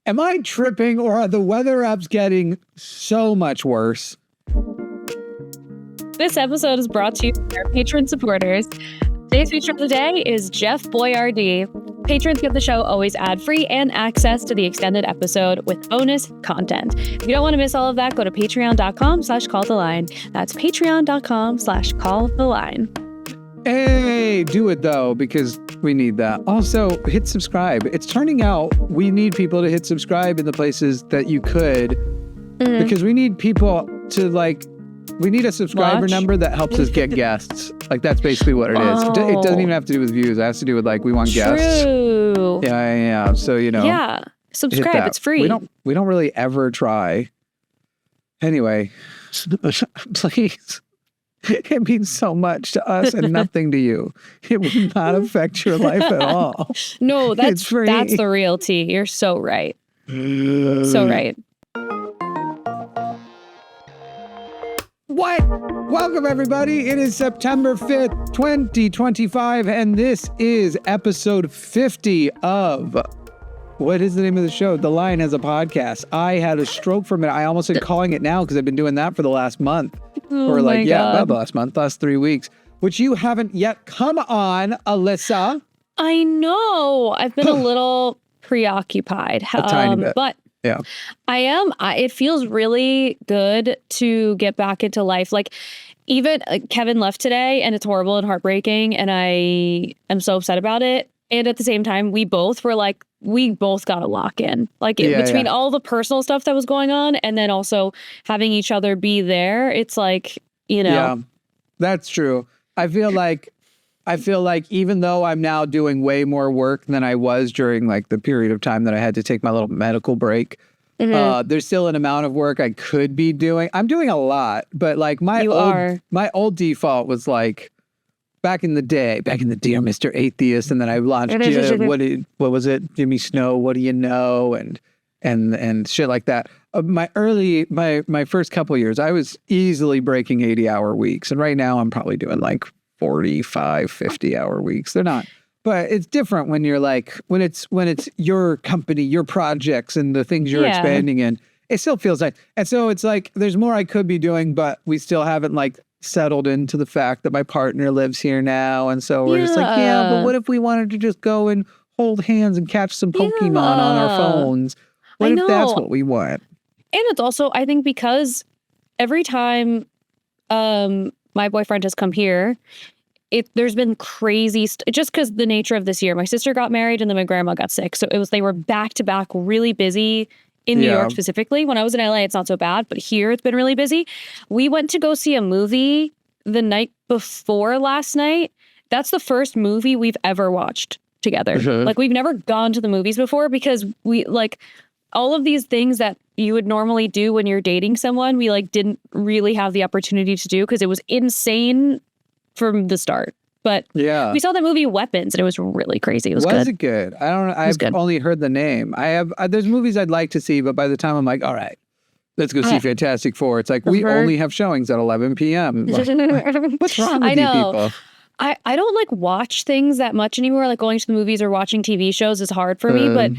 Am I tripping or are the weather apps getting so much worse? This episode is brought to you by our patron supporters. Today's feature of the day is Jeff Boyardee. Patrons get the show always ad-free and access to the extended episode with bonus content. If you don't want to miss all of that, go to patreon.com/calltheline. That's patreon.com/calltheline. Hey, do it though, because we need that. Also, hit subscribe. It's turning out we need people to hit subscribe in the places that you could, because we need people to we need a subscriber number that helps us get guests. Like, that's basically what it is. It doesn't even have to do with views. It has to do with we want guests. True. Yeah. So, Yeah. Subscribe. It's free. We don't really ever try. Anyway, please. It means so much to us and nothing to you. It will not affect your life at all. No, that's the real tea. You're so right. So right. What? Welcome, everybody. It is September 5th, 2025, and this is episode 50 of... What is the name of the show? The Line has a podcast. I had a stroke for a minute. I almost said calling it now because I've been doing that for the last month. Oh, the last 3 weeks, which you haven't yet come on, Alyssa. I know. I've been a little preoccupied. A tiny bit. But yeah, I am. It feels really good to get back into life. Like, even Kevin left today and it's horrible and heartbreaking and I am so upset about it. And at the same time, we both were like, we both got to lock in. Between all the personal stuff that was going on and then also having each other be there, it's like, Yeah, that's true. I feel like even though I'm now doing way more work than I was during the period of time that I had to take my little medical break, there's still an amount of work I could be doing. I'm doing a lot, but my old default was back in the day, I'm Mr. Atheist, and then I launched what was it? Jimmy Snow, What Do You Know? And shit like that. My first couple of years, I was easily breaking 80-hour weeks, and right now I'm probably doing 45, 50-hour weeks. They're not, but it's different when you're when it's your company, your projects, and the things you're expanding in. It still feels like, and so it's there's more I could be doing, but we still haven't settled into the fact that my partner lives here now, and so we're just but what if we wanted to just go and hold hands and catch some Pokemon on our phones? What if that's what we want? And it's also, I think, because every time my boyfriend has come here, there's been crazy just because the nature of this year. My sister got married and then my grandma got sick, so they were back to back, really busy. In New York specifically. When I was in LA, it's not so bad, but here it's been really busy. We went to go see a movie the night before last night. That's the first movie we've ever watched together. We've never gone to the movies before because we all of these things that you would normally do when you're dating someone, we didn't really have the opportunity to do because it was insane from the start. But we saw that movie Weapons, and it was really crazy. It was good. Was it good? I don't know. I've only heard the name. There's movies I'd like to see, but by the time I'm all right, let's go see Fantastic Four. It's we only have showings at 11 p.m. What's wrong with you people? I don't watch things that much anymore. Going to the movies or watching TV shows is hard for me,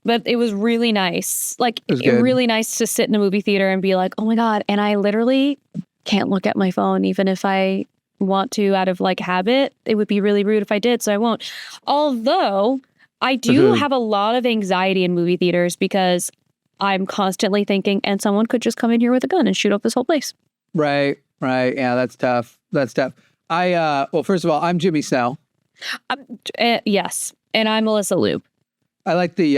but it was really nice. Really nice to sit in a movie theater and be oh my God. And I literally can't look at my phone even if I want to out of habit. It would be really rude if I did, so I won't. Although I do have a lot of anxiety in movie theaters because I'm constantly thinking, and someone could just come in here with a gun and shoot up this whole place. Right. Yeah, that's tough. Well, first of all, I'm Jimmy Snow. Yes, and I'm Alyssa Loop. I like he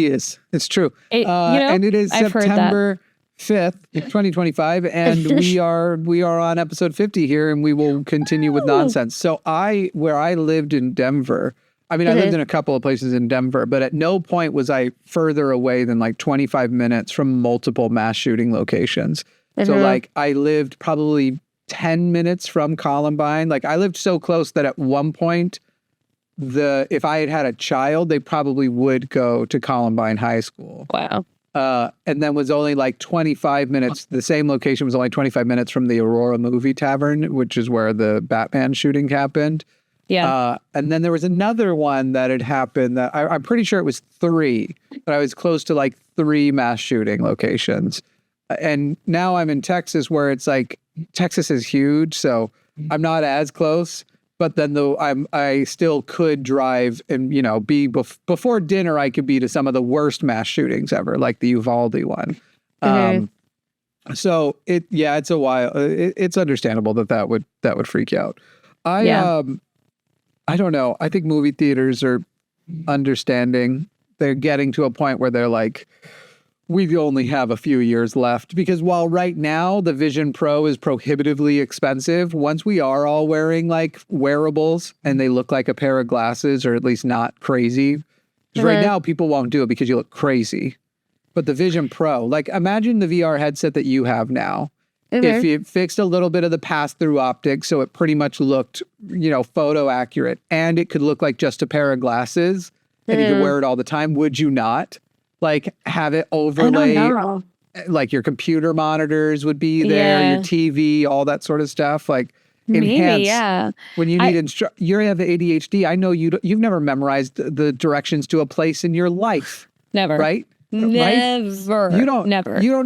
is. It's true. And it is September 5th, 2025, and we are on episode 50 here, and we will continue with nonsense. So where I lived in Denver, I lived in a couple of places in Denver, but at no point was I further away than 25 minutes from multiple mass shooting locations. So I lived probably 10 minutes from Columbine. I lived so close that at one point, if I had a child, they probably would go to Columbine High School. Wow. And then was only 25 minutes. The same location was only 25 minutes from the Aurora Movie Tavern, which is where the Batman shooting happened. Yeah. And then there was another one that had happened that I'm pretty sure it was 3, but I was close to like 3 mass shooting locations. And now I'm in Texas where it's like, Texas is huge, so I'm not as close. But then though I still could drive and, you know, be before dinner, I could be to some of the worst mass shootings ever, like the Uvalde one. So it's a while. It's understandable that would freak you out. I don't know. I think movie theaters are understanding. They're getting to a point where they're like, we only have a few years left. Because while right now the Vision Pro is prohibitively expensive, once we are all wearing like wearables and they look like a pair of glasses, or at least not crazy. Because right now people won't do it because you look crazy. But the Vision Pro, like imagine the VR headset that you have now. If you fixed a little bit of the pass-through optics so it pretty much looked, you know, photo accurate, and it could look like just a pair of glasses and you could wear it all the time, would you not? Like have it overlay, like your computer monitors would be there, your TV, all that sort of stuff, like enhance. When you need you have ADHD, I know you've never memorized the directions to a place in your life. Never. Right? Never. You don't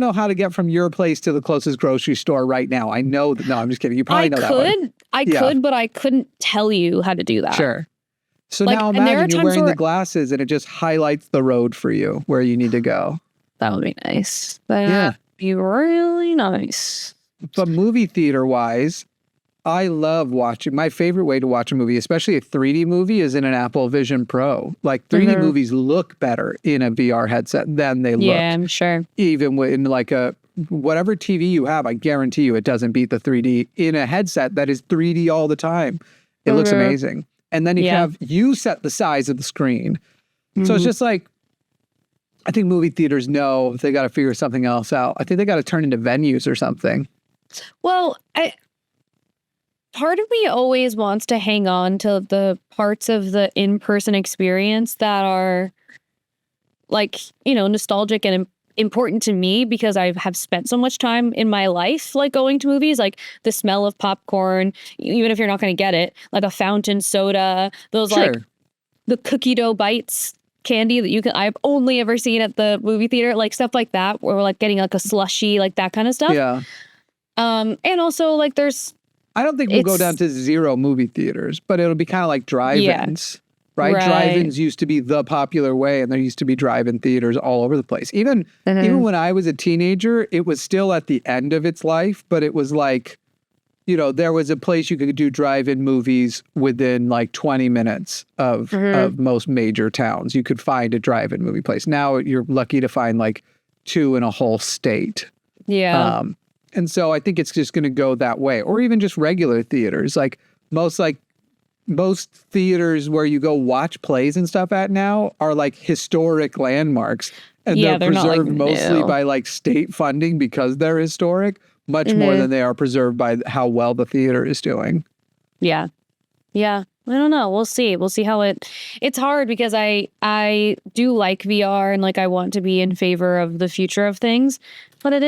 know how to get from your place to the closest grocery store right now. I know that. No, I'm just kidding. You probably know that one. I could, but I couldn't tell you how to do that. Sure. So like, now imagine you're wearing the glasses and it just highlights the road for you where you need to go. That would be nice. That'd be really nice. But movie theater wise, I love watching. My favorite way to watch a movie, especially a 3D movie, is in an Apple Vision Pro. Like 3D movies look better in a VR headset than they look. Yeah, I'm sure. Even in like whatever TV you have, I guarantee you it doesn't beat the 3D in a headset that is 3D all the time. It looks amazing. And then you set the size of the screen. So it's just like, I think movie theaters know they got to figure something else out. I think they got to turn into venues or something. Well, part of me always wants to hang on to the parts of the in-person experience that are like, you know, nostalgic and important to me because I have spent so much time in my life like going to movies, like the smell of popcorn, even if you're not going to get it, like a fountain soda, those like the cookie dough bites candy that I've only ever seen at the movie theater, like stuff like that, where we're like getting like a slushie, like that kind of stuff. Yeah. And also like I don't think we'll go down to 0 movie theaters, but it'll be kind of like drive-ins, right? Drive-ins used to be the popular way, and there used to be drive-in theaters all over the place. Even when I was a teenager, it was still at the end of its life, but it was like, you know, there was a place you could do drive-in movies within like 20 minutes of most major towns. You could find a drive-in movie place. Now you're lucky to find like 2 in a whole state. Yeah. And so I think it's just going to go that way, or even just regular theaters. Like most theaters where you go watch plays and stuff at now are like historic landmarks, and they're preserved mostly by like state funding because they're historic, much more than they are preserved by how well the theater is doing. Yeah. Yeah. I don't know. We'll see. We'll see how it's hard because I do like VR and like I want to be in favor of the future of things, but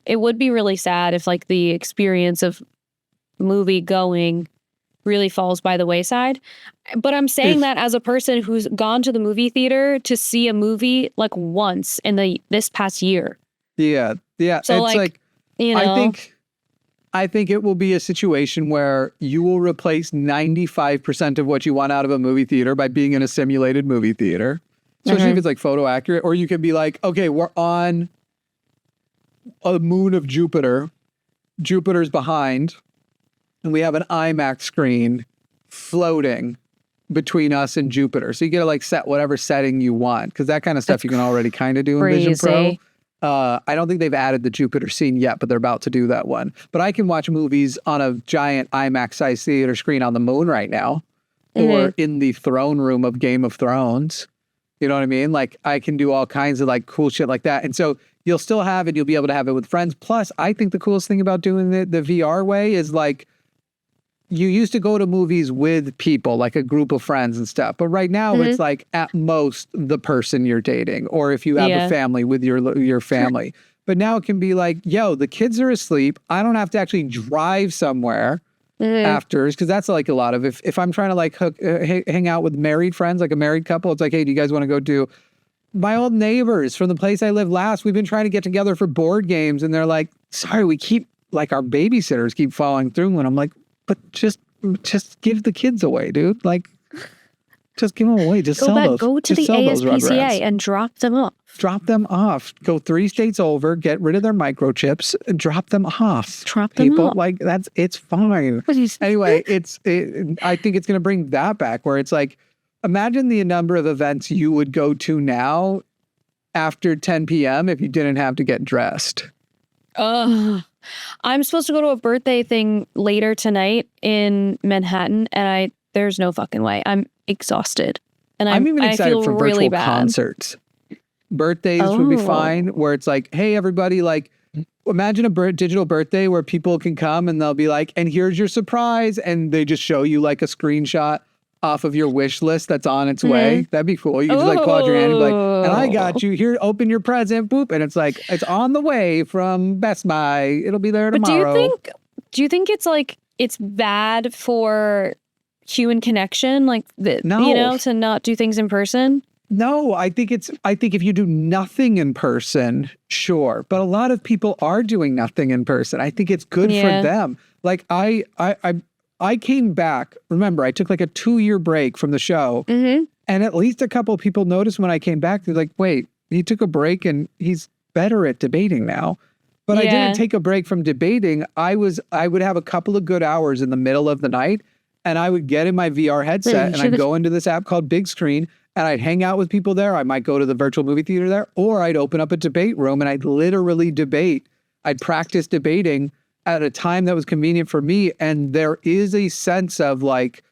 it would be really sad if like the experience of movie going really falls by the wayside. But I'm saying that as a person who's gone to the movie theater to see a movie like once in this past year. Yeah. Yeah. So it's like you know, I think it will be a situation where you will replace 95% of what you want out of a movie theater by being in a simulated movie theater. Especially if it's like photo accurate, or you can be like, okay, we're on a moon of Jupiter. Jupiter's behind, and we have an IMAX screen floating between us and Jupiter. So you get to like set whatever setting you want, because that kind of stuff you can already kind of do in Vision Pro. I don't think they've added the Jupiter scene yet, but they're about to do that one. But I can watch movies on a giant IMAX-sized theater screen on the moon right now, or in the throne room of Game of Thrones. You know what I mean? Like I can do all kinds of like cool shit like that. And so you'll still have it. You'll be able to have it with friends. Plus, I think the coolest thing about doing the VR way is like, you used to go to movies with people, like a group of friends and stuff. But right now it's like at most the person you're dating, or if you have a family with your family. But now it can be like, yo, the kids are asleep. I don't have to actually drive somewhere. afters, because that's like a lot of, if I'm trying to like hang out with married friends, like a married couple, it's like, hey, do you guys want to go do my old neighbors from the place I lived last? We've been trying to get together for board games, and they're like, sorry, we keep like our babysitters keep falling through. And I'm like, but just give the kids away, dude. Like, just give them away. Just sell those. Go to the ASPCA and drop them off. Drop them off. Go 3 states over. Get rid of their microchips. And drop them off. Drop them off. Like it's fine. Anyway, I think it's going to bring that back, where it's like, imagine the number of events you would go to now after 10 p.m. if you didn't have to get dressed. I'm supposed to go to a birthday thing later tonight in Manhattan, and there's no fucking way. I'm exhausted. And I'm even excited for virtual really bad. concerts. Birthdays would be fine, where it's like, hey, everybody, like, imagine a digital birthday where people can come and they'll be like, and here's your surprise. And they just show you like a screenshot off of your wish list that's on its way. That'd be cool. You can just like pull out your hand and be like, and I got you here, open your present, boop. And it's like, it's on the way from Best Buy. It'll be there tomorrow. But do you think it's like, it's bad for human connection? Like, No. you know, to not do things in person? No, I think if you do nothing in person, sure. But a lot of people are doing nothing in person. I think it's good for them. Like I came back. Remember, I took like a 2-year break from the show. And at least a couple of people noticed when I came back, they're like, wait, he took a break and he's better at debating now. But I didn't take a break from debating. I would have a couple of good hours in the middle of the night, and I would get in my VR headset and I'd go into this app called Big Screen, and I'd hang out with people there. I might go to the virtual movie theater there, or I'd open up a debate room and I'd literally debate. I'd practice debating at a time that was convenient for me. And there is a sense of like,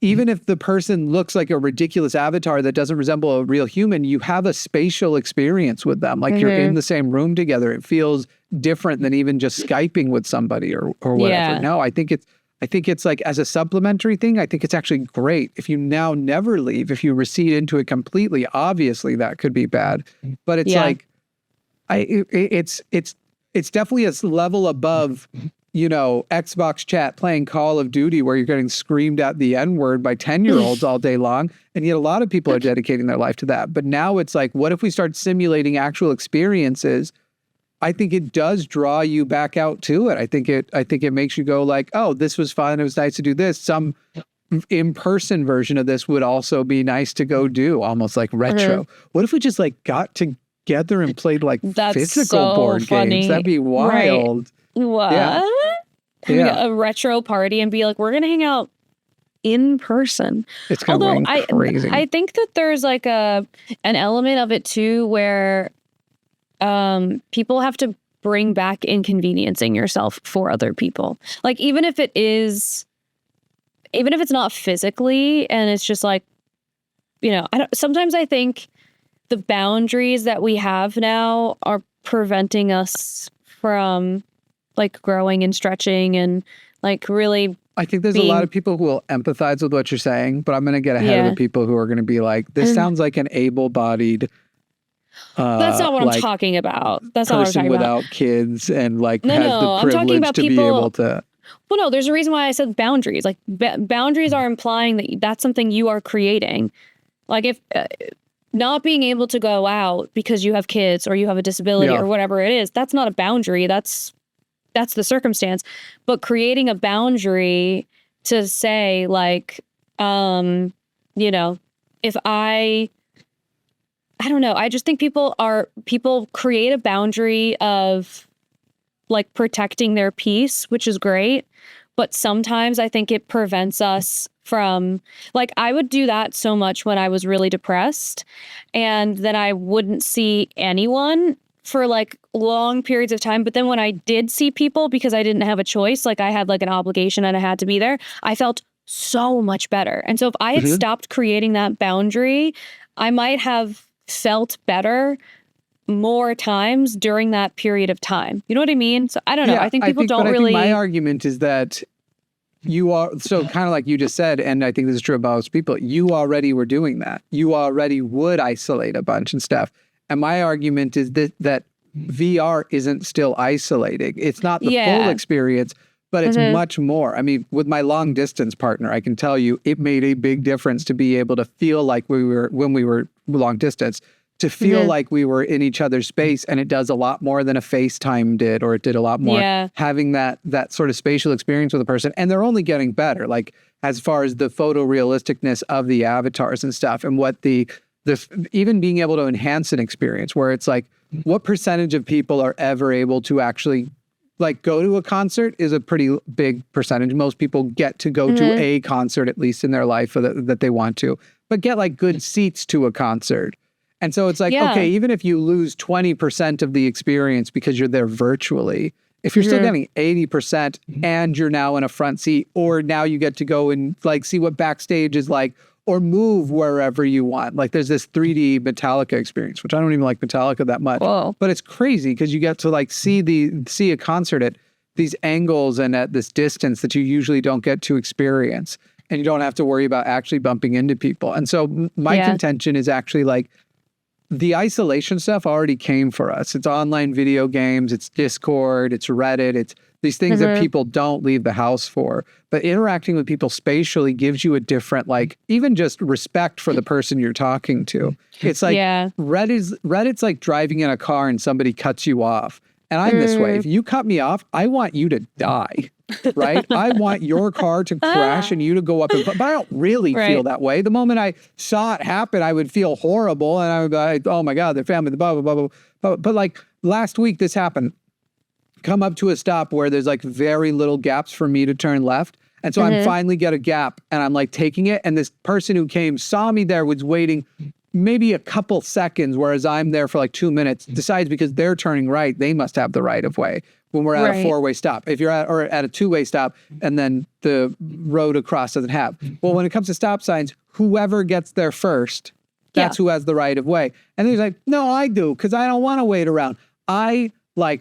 even if the person looks like a ridiculous avatar that doesn't resemble a real human, you have a spatial experience with them. Like you're in the same room together. It feels different than even just Skyping with somebody or whatever. Yeah. No, I think it's like, as a supplementary thing, I think it's actually great. If you now never leave, if you recede into it completely, obviously that could be bad. But it's like, it's definitely a level above, you know, Xbox chat playing Call of Duty where you're getting screamed at the N-word by 10-year-olds all day long. And yet a lot of people are dedicating their life to that. But now it's like, what if we start simulating actual experiences? I think it does draw you back out to it. I think it makes you go like, oh, this was fun. It was nice to do this. Some in-person version of this would also be nice to go do, almost like retro. What if we just like got together and played like physical board games? That'd be wild. Right. What? Yeah. A retro party and be like, we're going to hang out in person. It's going to be crazy. I think that there's like an element of it too where people have to bring back inconveniencing yourself for other people. Like, even if it's not physically, and it's just like, you know, sometimes I think the boundaries that we have now are preventing us from like growing and stretching and like really. I think there's a lot of people who will empathize with what you're saying, but I'm going to get ahead of the people who are going to be like, this sounds like an able-bodied that's not what I'm talking about. That's not what I'm talking about. Person without kids and like has the privilege to be able to. Well, no, there's a reason why I said boundaries. Like boundaries are implying that that's something you are creating. Like if not being able to go out because you have kids or you have a disability or whatever it is, that's not a boundary. That's the circumstance. But creating a boundary to say like, you know, if I don't know. I just think people create a boundary of like protecting their peace, which is great. But sometimes I think it prevents us from, like, I would do that so much when I was really depressed, and then I wouldn't see anyone for like long periods of time. But then when I did see people, because I didn't have a choice, like I had like an obligation and I had to be there, I felt so much better. And so if I had stopped creating that boundary, I might have felt better more times during that period of time. You know what I mean? So I don't know. I think people don't really. I think my argument is that you are, so kind of like you just said, and I think this is true about most people, you already were doing that. You already would isolate a bunch and stuff. And my argument is that VR isn't still isolating. It's not the full experience, but it's much more. I mean, with my long distance partner, I can tell you it made a big difference to be able to feel like when we were long distance, to feel like we were in each other's space. And it does a lot more than a FaceTime did, or it did a lot more having that sort of spatial experience with a person. And they're only getting better, like as far as the photorealisticness of the avatars and stuff, and what the even being able to enhance an experience where it's like, what percentage of people are ever able to actually like go to a concert is a pretty big percentage. Most people get to go to a concert, at least in their life, that they want to, but get like good seats to a concert. And so it's like, okay, even if you lose 20% of the experience because you're there virtually, if you're still getting 80% and you're now in a front seat, or now you get to go and like see what backstage is like, or move wherever you want. Like there's this 3D Metallica experience, which I don't even like Metallica that much. Whoa. But it's crazy because you get to like see a concert at these angles and at this distance that you usually don't get to experience. And you don't have to worry about actually bumping into people. And so my contention is actually like, the isolation stuff already came for us. It's online video games, it's Discord, it's Reddit, it's these things that people don't leave the house for. But interacting with people spatially gives you a different, like, even just respect for the person you're talking to. It's like Reddit's like driving in a car and somebody cuts you off. And I'm this way. If you cut me off, I want you to die. Right? I want your car to crash and you to go up and... But I don't really feel that way. The moment I saw it happen, I would feel horrible. And I would be like, oh my God, their family, blah, blah, blah, blah. But like last week, this happened. Come up to a stop where there's like very little gaps for me to turn left. And so I finally get a gap and I'm like taking it. And this person who came, saw me there, was waiting maybe a couple seconds, whereas I'm there for like 2 minutes, decides because they're turning right, they must have the right of way. When we're at a four-way stop, if you're at a two-way stop, and then the road across doesn't have. Well, when it comes to stop signs, whoever gets there first, that's who has the right of way. And he's like, no, I do, because I don't want to wait around. I like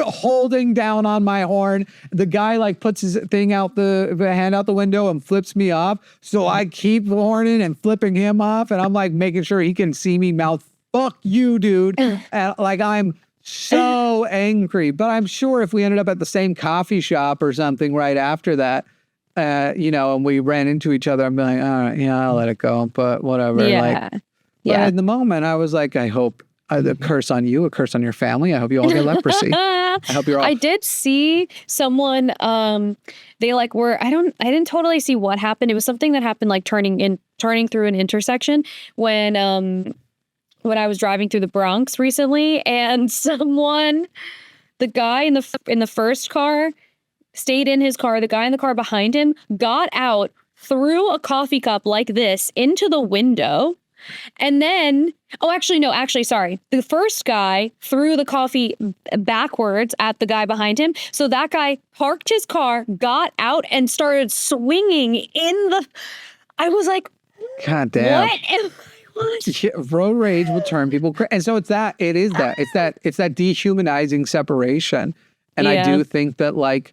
holding down on my horn. The guy like puts his thing out the hand out the window and flips me off. So I keep horning and flipping him off, and I'm like making sure he can see me mouth, "Fuck you, dude!" And like I'm so angry. But I'm sure if we ended up at the same coffee shop or something right after that, and we ran into each other, I'm like, all right, I'll let it go, but whatever. But in the moment, I was like, I hope a curse on you, a curse on your family. I hope you all get leprosy. I hope you're all... I did see someone, they like were, I didn't totally see what happened. It was something that happened like turning through an intersection when I was driving through the Bronx recently, and the guy in the first car stayed in his car. The guy in the car behind him got out, threw a coffee cup like this into the window, and then, sorry. The first guy threw the coffee backwards at the guy behind him. So that guy parked his car, got out, and started swinging I was like, God damn. What? Road rage will turn people crazy. And so it's that dehumanizing separation. And I do think that like,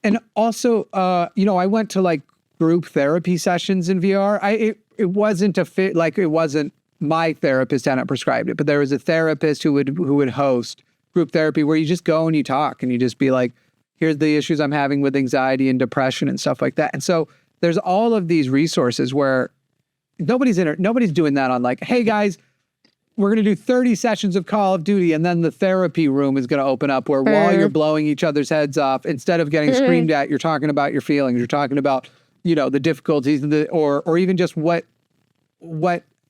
and also, I went to like group therapy sessions in VR. It wasn't it wasn't my therapist hadn't prescribed it, but there was a therapist who would host group therapy where you just go and you talk and you just be like, here's the issues I'm having with anxiety and depression and stuff like that. And so there's all of these resources where nobody's doing that on like, hey guys, we're going to do 30 sessions of Call of Duty, and then the therapy room is going to open up where while you're blowing each other's heads off, instead of getting screamed at, you're talking about your feelings, you're talking about, the difficulties or even just what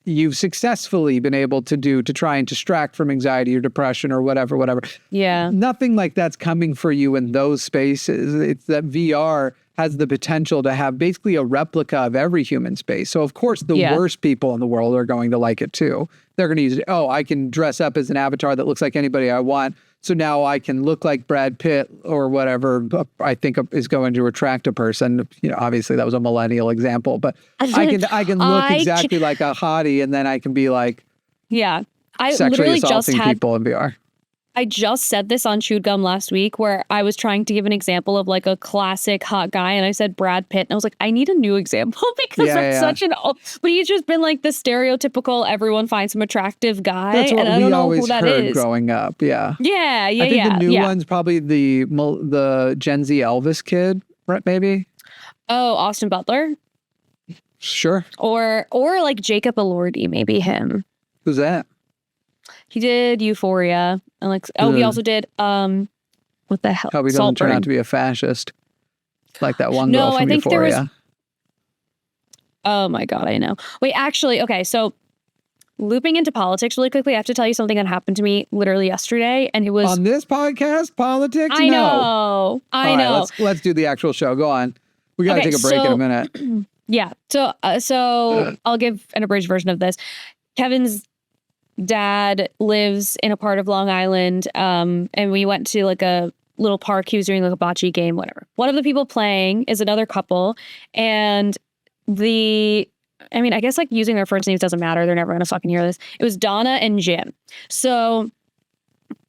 you've successfully been able to do to try and distract from anxiety or depression or whatever. Yeah. Nothing like that's coming for you in those spaces. It's that VR has the potential to have basically a replica of every human space. So of course the worst people in the world are going to like it too. They're going to use it. Oh, I can dress up as an avatar that looks like anybody I want. So now I can look like Brad Pitt or whatever I think is going to attract a person. Obviously that was a millennial example, but I can look exactly like a hottie, and then I can be like, I sexually literally assaulting just had people in VR. I just said this on Chewed Gum last week where I was trying to give an example of like a classic hot guy and I said Brad Pitt and I was like, I need a new example because that's such an but he's just been like the stereotypical everyone finds him attractive guy. That's what and I don't we know always who that heard is. growing up. Yeah. Yeah. I think the new one's probably the Gen Z Elvis kid, right? Maybe. Oh, Austin Butler. Sure. Or like Jacob Elordi, maybe him. Who's that? He did Euphoria. And like, he also did, what the hell? Hope he doesn't turn out to be a fascist. Like that one girl from I think Euphoria. there was, oh my God, I know. Wait, actually, okay, so looping into politics really quickly, I have to tell you something that happened to me literally yesterday. And it was... On this podcast, politics? I know. I know. Let's do the actual show. Go on. We got to take a break in a minute. Yeah. So I'll give an abridged version of this. Kevin's dad lives in a part of Long Island, and we went to like a little park. He was doing like a bocce game, whatever. One of the people playing is another couple, and I guess like using their first names doesn't matter. They're never gonna fucking hear this. It was Donna and Jim. So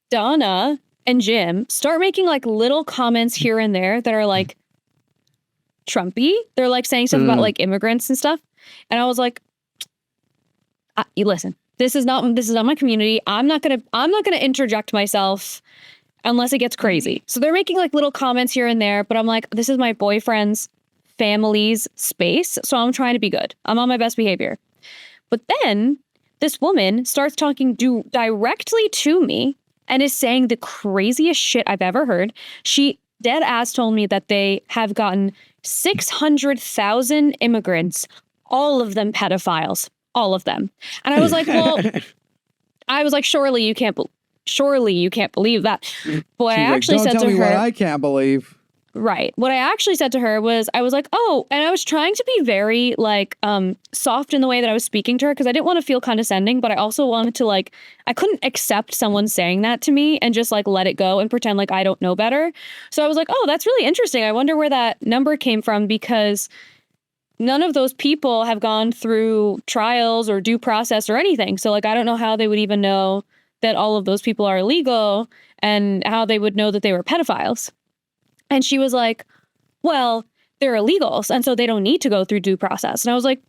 Donna and Jim start making like little comments here and there that are like Trumpy. They're like saying stuff about like immigrants and stuff. And I was like, listen, this is not my community. I'm not gonna interject myself unless it gets crazy. So they're making like little comments here and there, but I'm like, this is my boyfriend's family's space, so I'm trying to be good. I'm on my best behavior. But then this woman starts talking directly to me and is saying the craziest shit I've ever heard. She dead ass told me that they have gotten 600,000 immigrants, all of them pedophiles, all of them. And I was like, well, surely you can't believe that. But I actually said to her, don't tell me what I can't believe. Right. What I actually said to her was, I was like, oh, and I was trying to be very like soft in the way that I was speaking to her because I didn't want to feel condescending, but I also wanted to like, I couldn't accept someone saying that to me and just like let it go and pretend like I don't know better. So I was like, oh, that's really interesting. I wonder where that number came from because none of those people have gone through trials or due process or anything. So like, I don't know how they would even know that all of those people are illegal and how they would know that they were pedophiles. And she was like, well, they're illegals, and so they don't need to go through due process. And I was like,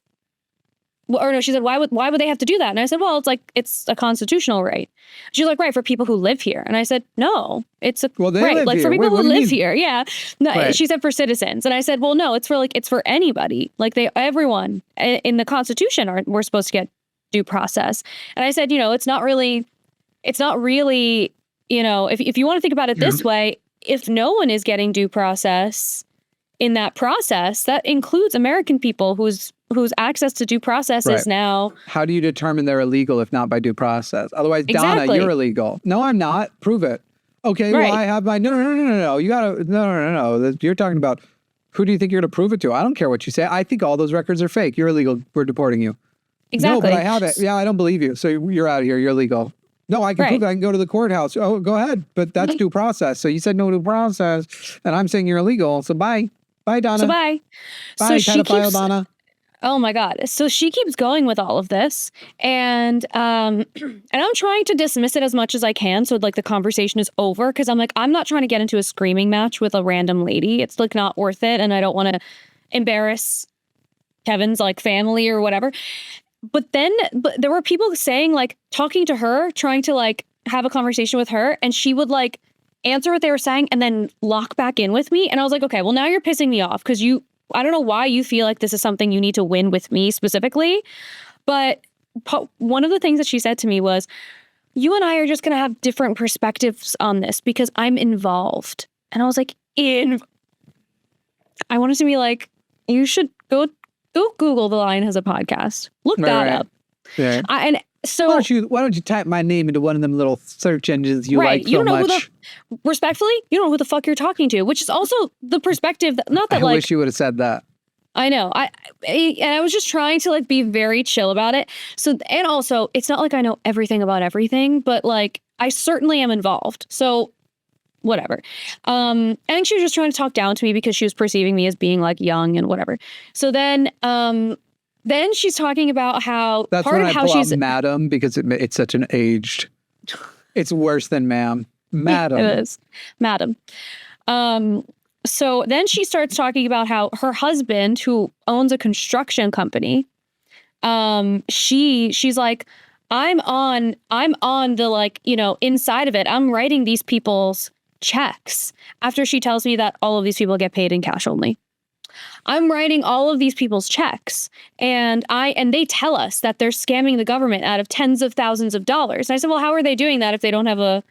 she said, why would they have to do that? And I said, well, it's a constitutional right. She's like, right, for people who live here. And I said, no, it's a right, like for people who live here. Yeah. No, right. She said for citizens. And I said, well, no, it's for anybody. Like everyone in the Constitution we're supposed to get due process. And I said, it's not really, if you want to think about it this way, if no one is getting due process in that process, that includes American people whose access to due process is now. How do you determine they're illegal if not by due process? Otherwise, exactly. Donna, you're illegal. No, I'm not. Prove it. Okay, right. Well, I have my no. You gotta no. You're talking about who do you think you're gonna prove it to? I don't care what you say. I think all those records are fake. You're illegal. We're deporting you. Exactly. No, but I have it. Yeah, I don't believe you. So you're out of here. You're illegal. No, I can prove it. I can go to the courthouse. Oh, go ahead. But that's due process. So you said no due process, and I'm saying you're illegal. So bye. Bye, Donna. So bye. Bye, pedophile Donna. Oh my God. So she keeps going with all of this. And I'm trying to dismiss it as much as I can. So like the conversation is over. Cause I'm like, I'm not trying to get into a screaming match with a random lady. It's like not worth it. And I don't want to embarrass Kevin's like family or whatever. But there were people saying like talking to her, trying to like have a conversation with her. And she would like answer what they were saying and then lock back in with me. And I was like, okay, well now you're pissing me off because I don't know why you feel like this is something you need to win with me specifically. But one of the things that she said to me was, you and I are just going to have different perspectives on this because I'm involved. And I was like, I wanted to be like, you should go Google The Lion Has a Podcast. Look that up. Yeah. And so why don't you type my name into one of them little search engines you like so you don't know much? Respectfully, you don't know who the fuck you're talking to, which is also the perspective that I wish you would have said that. I know. I was just trying to like be very chill about it. So, and also it's not like I know everything about everything, but like I certainly am involved. So whatever. I think she was just trying to talk down to me because she was perceiving me as being like young and whatever. So then she's talking about how that's part when of I how pull she's out madam because it's such an aged It's worse than ma'am. Madam. It is. Madam. So then she starts talking about how her husband, who owns a construction company, she's like, I'm on the, like, you know, inside of it. I'm writing these people's checks, after she tells me that all of these people get paid in cash only. I'm writing all of these people's checks, and they tell us that they're scamming the government out of tens of thousands of dollars. And I said, well, how are they doing that if they don't have a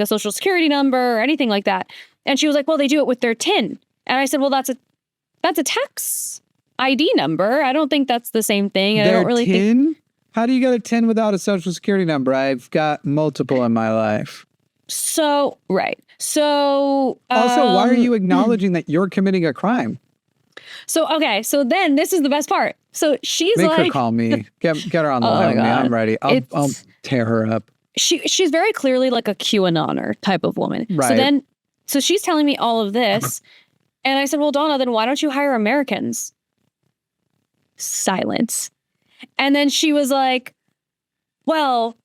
social security number or anything like that? And she was like, well, they do it with their TIN. And I said, well, that's a tax ID number. I don't think that's the same thing. I don't really think. How do you get a TIN without a social security number? I've got multiple in my life. So, right. So also, why are you acknowledging that you're committing a crime? So, okay. So then this is the best part. So she's Make like, her call me. Get her on the line with me. I'm ready. I'll tear her up. She's very clearly like a QAnoner type of woman. Right. So she's telling me all of this. And I said, well, Donna, then why don't you hire Americans? Silence. And then she was like, well,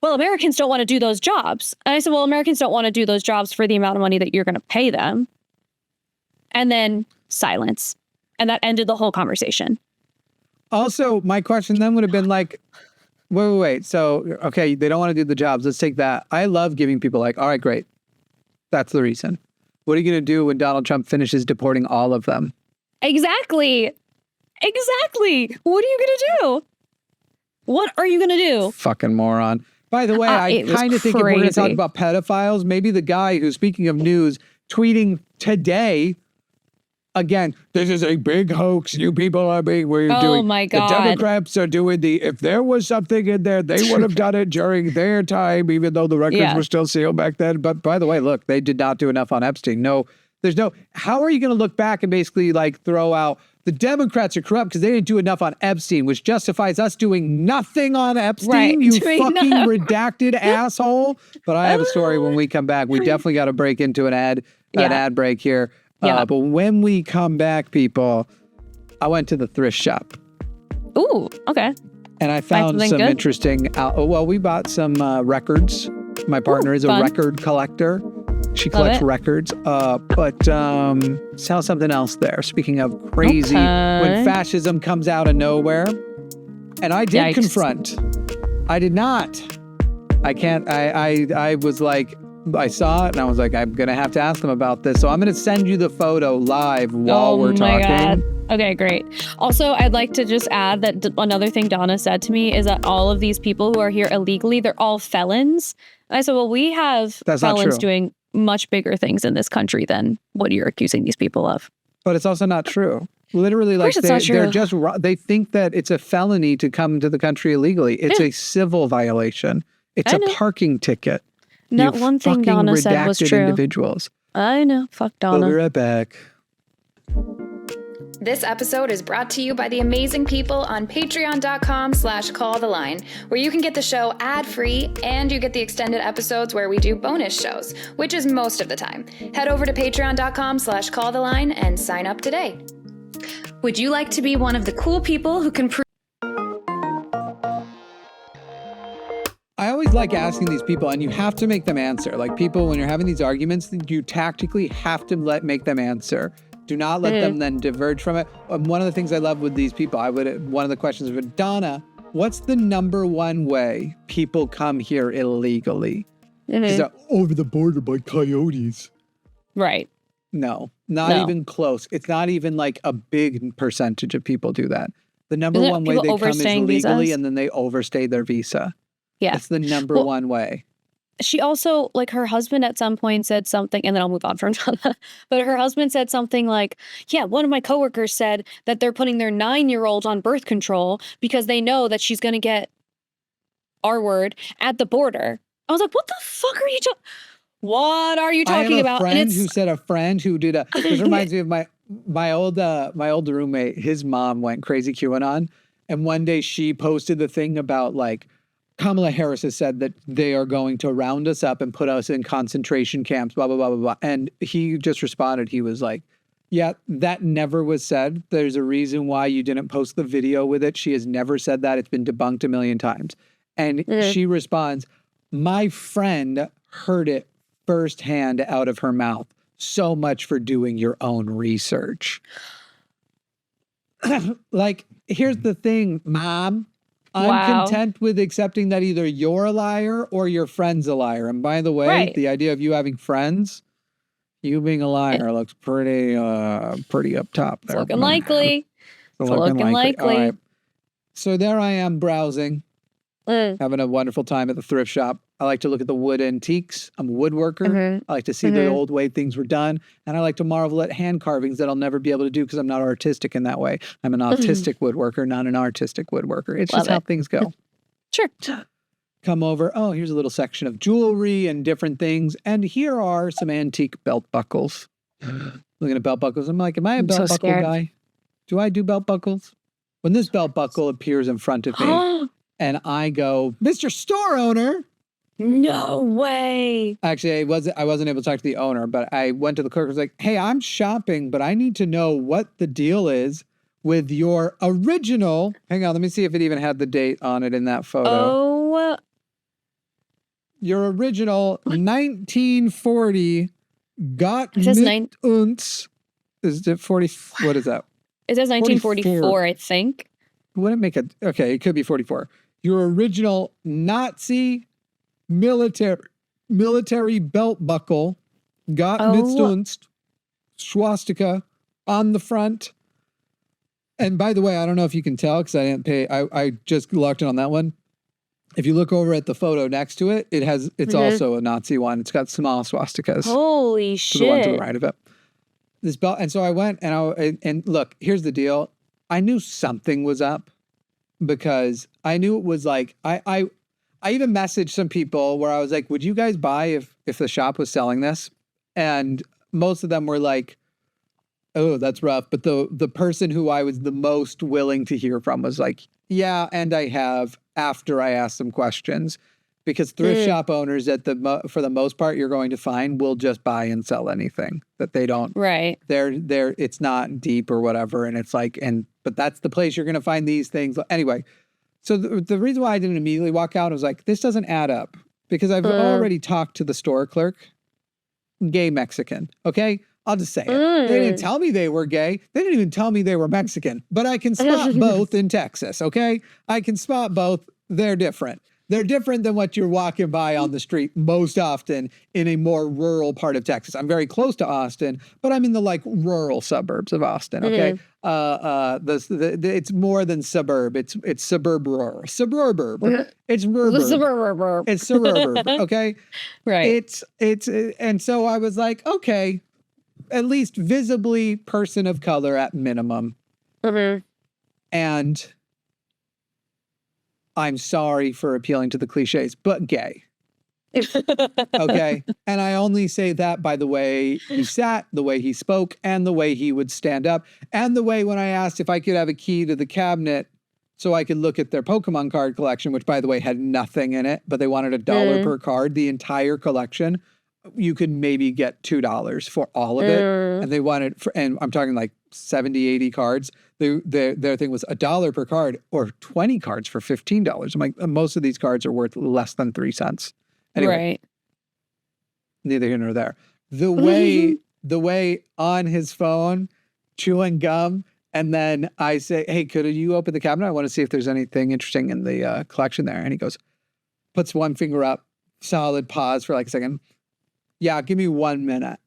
Americans don't want to do those jobs. And I said, well, Americans don't want to do those jobs for the amount of money that you're going to pay them. And then silence. And that ended the whole conversation. Also, my question then would have been like, wait. So, okay, they don't want to do the jobs. Let's take that. I love giving people like, all right, great. That's the reason. What are you going to do when Donald Trump finishes deporting all of them? Exactly. What are you going to do? What are you going to do? Fucking moron. By the way, I kind of think if we're going to talk about pedophiles, maybe the guy who's, speaking of news, tweeting today, again, this is a big hoax. You people are being, Oh my God. The Democrats are doing if there was something in there, they would have done it during their time, even though the records were still sealed back then. But by the way, look, they did not do enough on Epstein. How are you going to look back and basically like throw out the Democrats are corrupt because they didn't do enough on Epstein, which justifies us doing nothing on Epstein, right, you fucking redacted asshole. But I have a story when we come back. We definitely got to break into an ad break here. But when we come back, people, I went to the thrift shop. Ooh, okay. And I found some interesting, we bought some records. My partner is a record collector. She collects records, but saw something else there. Speaking of crazy, when fascism comes out of nowhere. And I did confront. I did not. I can't, I was like, I saw it and I was like, I'm going to have to ask them about this. So I'm going to send you the photo live while we're talking. God. Okay, great. Also, I'd like to just add that another thing Donna said to me is that all of these people who are here illegally, they're all felons. And I said, well, we have felons doing much bigger things in this country than what you're accusing these people of. But it's also not true. Literally, like they think that it's a felony to come to the country illegally. It's a civil violation. It's a parking ticket. Not one thing Donna said was true. Individuals. I know. Fuck Donna. We'll be right back. This episode is brought to you by the amazing people on patreon.com/calltheline, where you can get the show ad-free and you get the extended episodes where we do bonus shows, which is most of the time. Head over to patreon.com/calltheline and sign up today. Would you like to be one of the cool people who can prove... I always like asking these people, and you have to make them answer. Like people, when you're having these arguments, you tactically have to make them answer. Do not let them then diverge from it. One of the things I love with these people, one of the questions was, Donna, what's the number one way people come here illegally? Is that over the border by coyotes? Right. No, not even close. It's not even like a big percentage of people do that. The number one way they come is illegally, and then they overstay their visa. Yeah. It's the number one way. She also, like, her husband at some point said something, and then I'll move on from Donna, but her husband said something like, yeah, one of my coworkers said that they're putting their 9-year-old on birth control because they know that she's going to get R-word at the border. I was like, what the fuck are you talking? What are you talking about? I have a friend who said a friend who did this reminds me of my old roommate. His mom went crazy QAnon, and one day she posted the thing about like, Kamala Harris has said that they are going to round us up and put us in concentration camps, blah, blah, blah, blah, blah. And he just responded. He was like, yeah, that never was said. There's a reason why you didn't post the video with it. She has never said that. It's been debunked a million times. And she responds, My friend heard it firsthand out of her mouth. So much for doing your own research. Like, here's the thing, Mom. I'm content with accepting that either you're a liar or your friend's a liar. And by the way, the idea of you having friends, you being a liar looks pretty up top there. It's looking likely. It's looking likely. All right. So there I am browsing, having a wonderful time at the thrift shop. I like to look at the wood antiques. I'm a woodworker. I like to see the old way things were done. And I like to marvel at hand carvings that I'll never be able to do because I'm not artistic in that way. I'm an autistic woodworker, not an artistic woodworker. It's just how things go. Sure. Come over. Oh, here's a little section of jewelry and different things. And here are some antique belt buckles. Looking at belt buckles. I'm like, am I a belt buckle guy? Do I do belt buckles? When this belt buckle appears in front of me and I go, Mr. Store Owner. No way. Actually, I wasn't able to talk to the owner, but I went to the clerk. I was like, hey, I'm shopping, but I need to know what the deal is with your original. Hang on, let me see if it even had the date on it in that photo. Oh. Your original 1940 got It says uns. Is it 40? What is that? It says 1944, 44. I think. Wouldn't make it. Okay, it could be 44. Your original Nazi military belt buckle got Mittstunst swastika on the front. And by the way, I don't know if you can tell because I didn't pay. I just locked in on that one. If you look over at the photo next to it, it's also a Nazi one. It's got small swastikas. Holy shit. The one to the right of it. This belt, and so I went and look, here's the deal. I knew something was up because I knew it was like I even messaged some people where I was like, would you guys buy if the shop was selling this? And most of them were like, oh, that's rough. But the person who I was the most willing to hear from was like, yeah, and I have after I asked some questions. Because thrift shop owners, for the most part, you're going to find will just buy and sell anything that they don't. Right. It's not deep or whatever, and it's like, but that's the place you're going to find these things anyway. So the reason why I didn't immediately walk out, I was like, this doesn't add up because I've already talked to the store clerk, gay Mexican. Okay, I'll just say it. They didn't tell me they were gay. They didn't even tell me they were Mexican. But I can spot both in Texas. Okay, I can spot both. They're different. They're different than what you're walking by on the street most often in a more rural part of Texas. I'm very close to Austin, but I'm in the like rural suburbs of Austin. Okay, it's more than suburb. It's suburb rural. Suburb. It's suburb. It's suburb. Okay, right. It's and so I was like, okay, at least visibly person of color at minimum, and. I'm sorry for appealing to the cliches, but gay. Okay. And I only say that by the way he sat, the way he spoke, and the way he would stand up, and the way when I asked if I could have a key to the cabinet so I could look at their Pokemon card collection, which by the way had nothing in it, but they wanted $1 per card, the entire collection. You could maybe get $2 for all of it. And they wanted, and I'm talking like 70, 80 cards. Their thing was $1 per card or 20 cards for $15. I'm like, most of these cards are worth less than 3 cents. Anyway, neither here nor there. The way on his phone, chewing gum, and then I say, hey, could you open the cabinet? I want to see if there's anything interesting in the collection there. And he goes, puts one finger up, solid pause for like a second. Yeah, give me 1 minute.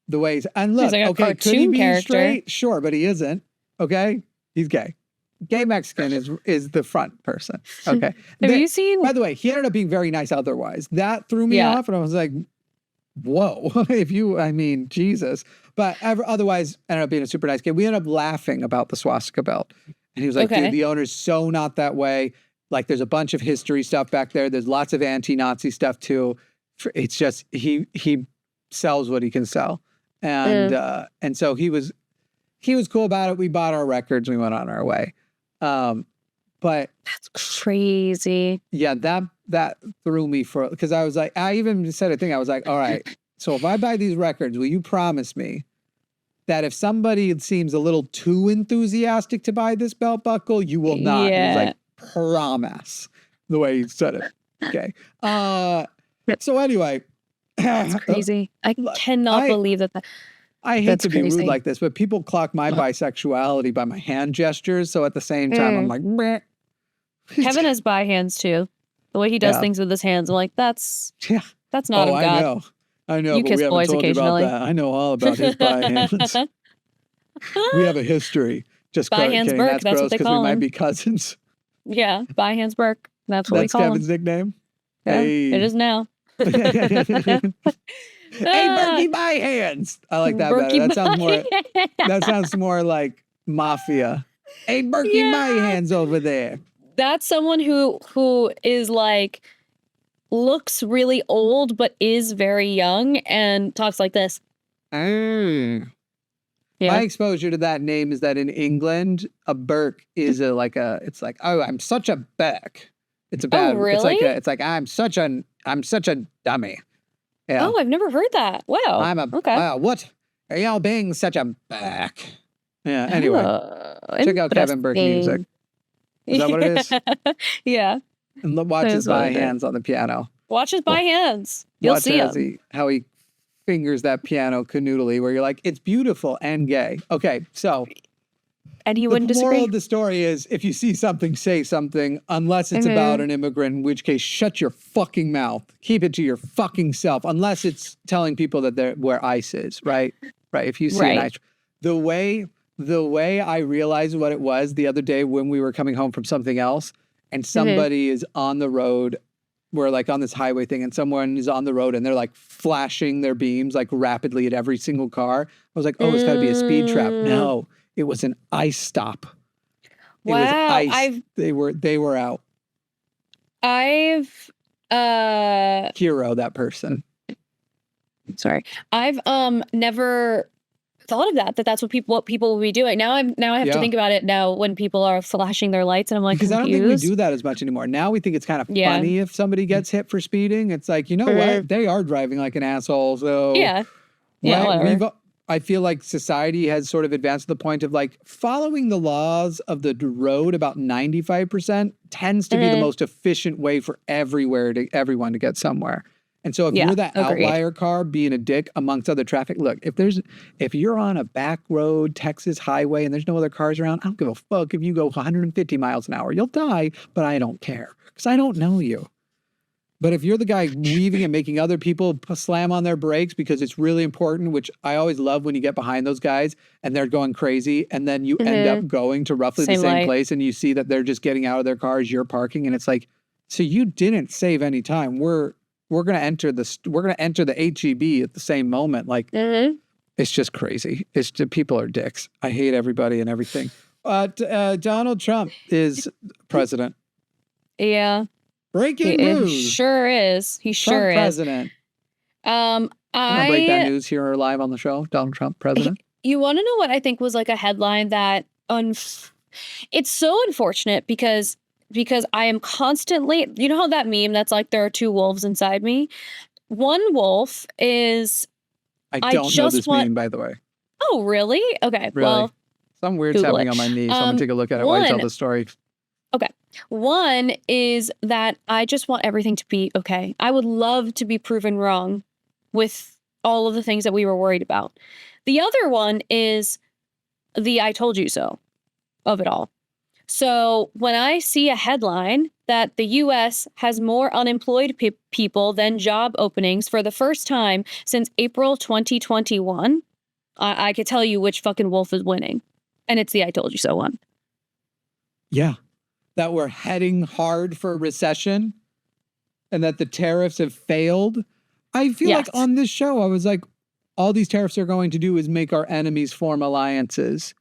The way he's, and look, like okay, could he be straight? Sure, but he isn't. Okay, he's gay. Gay Mexican is the front person. Okay. Have you seen? By the way, he ended up being very nice otherwise. That threw me off, and I was like, whoa. Jesus. But otherwise, ended up being a super nice kid. We ended up laughing about the swastika belt. And he was like, dude, the owner's so not that way. Like, there's a bunch of history stuff back there. There's lots of anti-Nazi stuff, too. It's just, he sells what he can sell. And so he was cool about it. We bought our records. We went on our way. But that's crazy. Yeah, that threw me because I was like, I even said a thing. I was like, all right, so if I buy these records, will you promise me that if somebody seems a little too enthusiastic to buy this belt buckle, you will not? Yeah. He was like, promise, the way he said it. Okay. So anyway. That's crazy. I cannot believe that. I hate That's to be crazy. rude like this, but people clock my bisexuality by my hand gestures. So at the same time, I'm like, meh. Kevin has bi hands too. The way he does things with his hands, I'm like, that's not of God. I know, You but kiss we haven't boys told you about occasionally. that. I know all about his bi hands. We have a history. Just Bi hands kidding. Burke, That's that's what gross they because we call might him. be cousins. Yeah, bi hands Burke. That's what we That's call Kevin's him. nickname. Yeah, Hey. it is now. Hey, Berkey, my hands. I like that better. That sounds more like mafia. Hey, Berkey, my hands over there. That's someone who is like looks really old but is very young and talks like this. Yeah. My exposure to that name is that in England, a Burke is it's like, oh, I'm such a Burke. It's a bad. Oh, really? It's like I'm such a dummy. Yeah. Oh, I've never heard that. Wow. Okay. What are y'all being such a Burke? Yeah. Anyway, check out Kevin Burke music. Is that what it is? Yeah. And watch his bi hands on the piano. Watch his bi hands. You'll see him. How he fingers that piano canoodly, where you're like, it's beautiful and gay. Okay, so. And he wouldn't disagree. The moral of the story is, if you see something, say something, unless it's about an immigrant, in which case, shut your fucking mouth. Keep it to your fucking self, unless it's telling people that they're where ICE is, right? Right. If you see an ICE. The way I realized what it was the other day when we were coming home from something else, and somebody is on the road, we're like on this highway thing, and someone is on the road and they're like flashing their beams like rapidly at every single car. I was like, oh, it's got to be a speed trap. No. It was an ICE stop. It was ICE. They were out. I've hero that person. Sorry. I've never thought of that's what people will be doing. Now I have to think about it now when people are flashing their lights and I'm like, because confused. I don't think we do that as much anymore. Now we think it's kind of funny if somebody gets hit for speeding. It's like, you know what? They are driving like an asshole. So whatever. I feel like society has sort of advanced to the point of like following the laws of the road about 95% tends to be the most efficient way for everyone to get somewhere. And so if you're that outlier car being a dick amongst other traffic, look, if you're on a back road, Texas highway, and there's no other cars around, I don't give a fuck if you go 150 miles an hour. You'll die, but I don't care because I don't know you. But if you're the guy weaving and making other people slam on their brakes because it's really important, which I always love when you get behind those guys and they're going crazy and then you end up going to roughly the same place and you see that they're just getting out of their cars, you're parking, and it's like, so you didn't save any time. We're going to enter the HEB at the same moment. Like, it's just crazy. People are dicks. I hate everybody and everything. Donald Trump is president. Yeah. Breaking news. He sure is. He sure is. President. I'm gonna break that news here live on the show. Donald Trump, president. You want to know what I think was like a headline that it's so unfortunate because I am constantly, you know how that meme that's like there are two wolves inside me? One wolf is I don't know this meme, by the way. Oh, really? Okay. Really? Well, some weird's happening on my knee, so I'm gonna take a look at it while I tell the story. Okay. One is that I just want everything to be okay. I would love to be proven wrong with all of the things that we were worried about. The other one is the I told you so of it all. So when I see a headline that the U.S. has more unemployed people than job openings for the first time since April 2021, I could tell you which fucking wolf is winning. And it's the I told you so one. Yeah. That we're heading hard for a recession and that the tariffs have failed. I feel like on this show, I was like, all these tariffs are going to do is make our enemies form alliances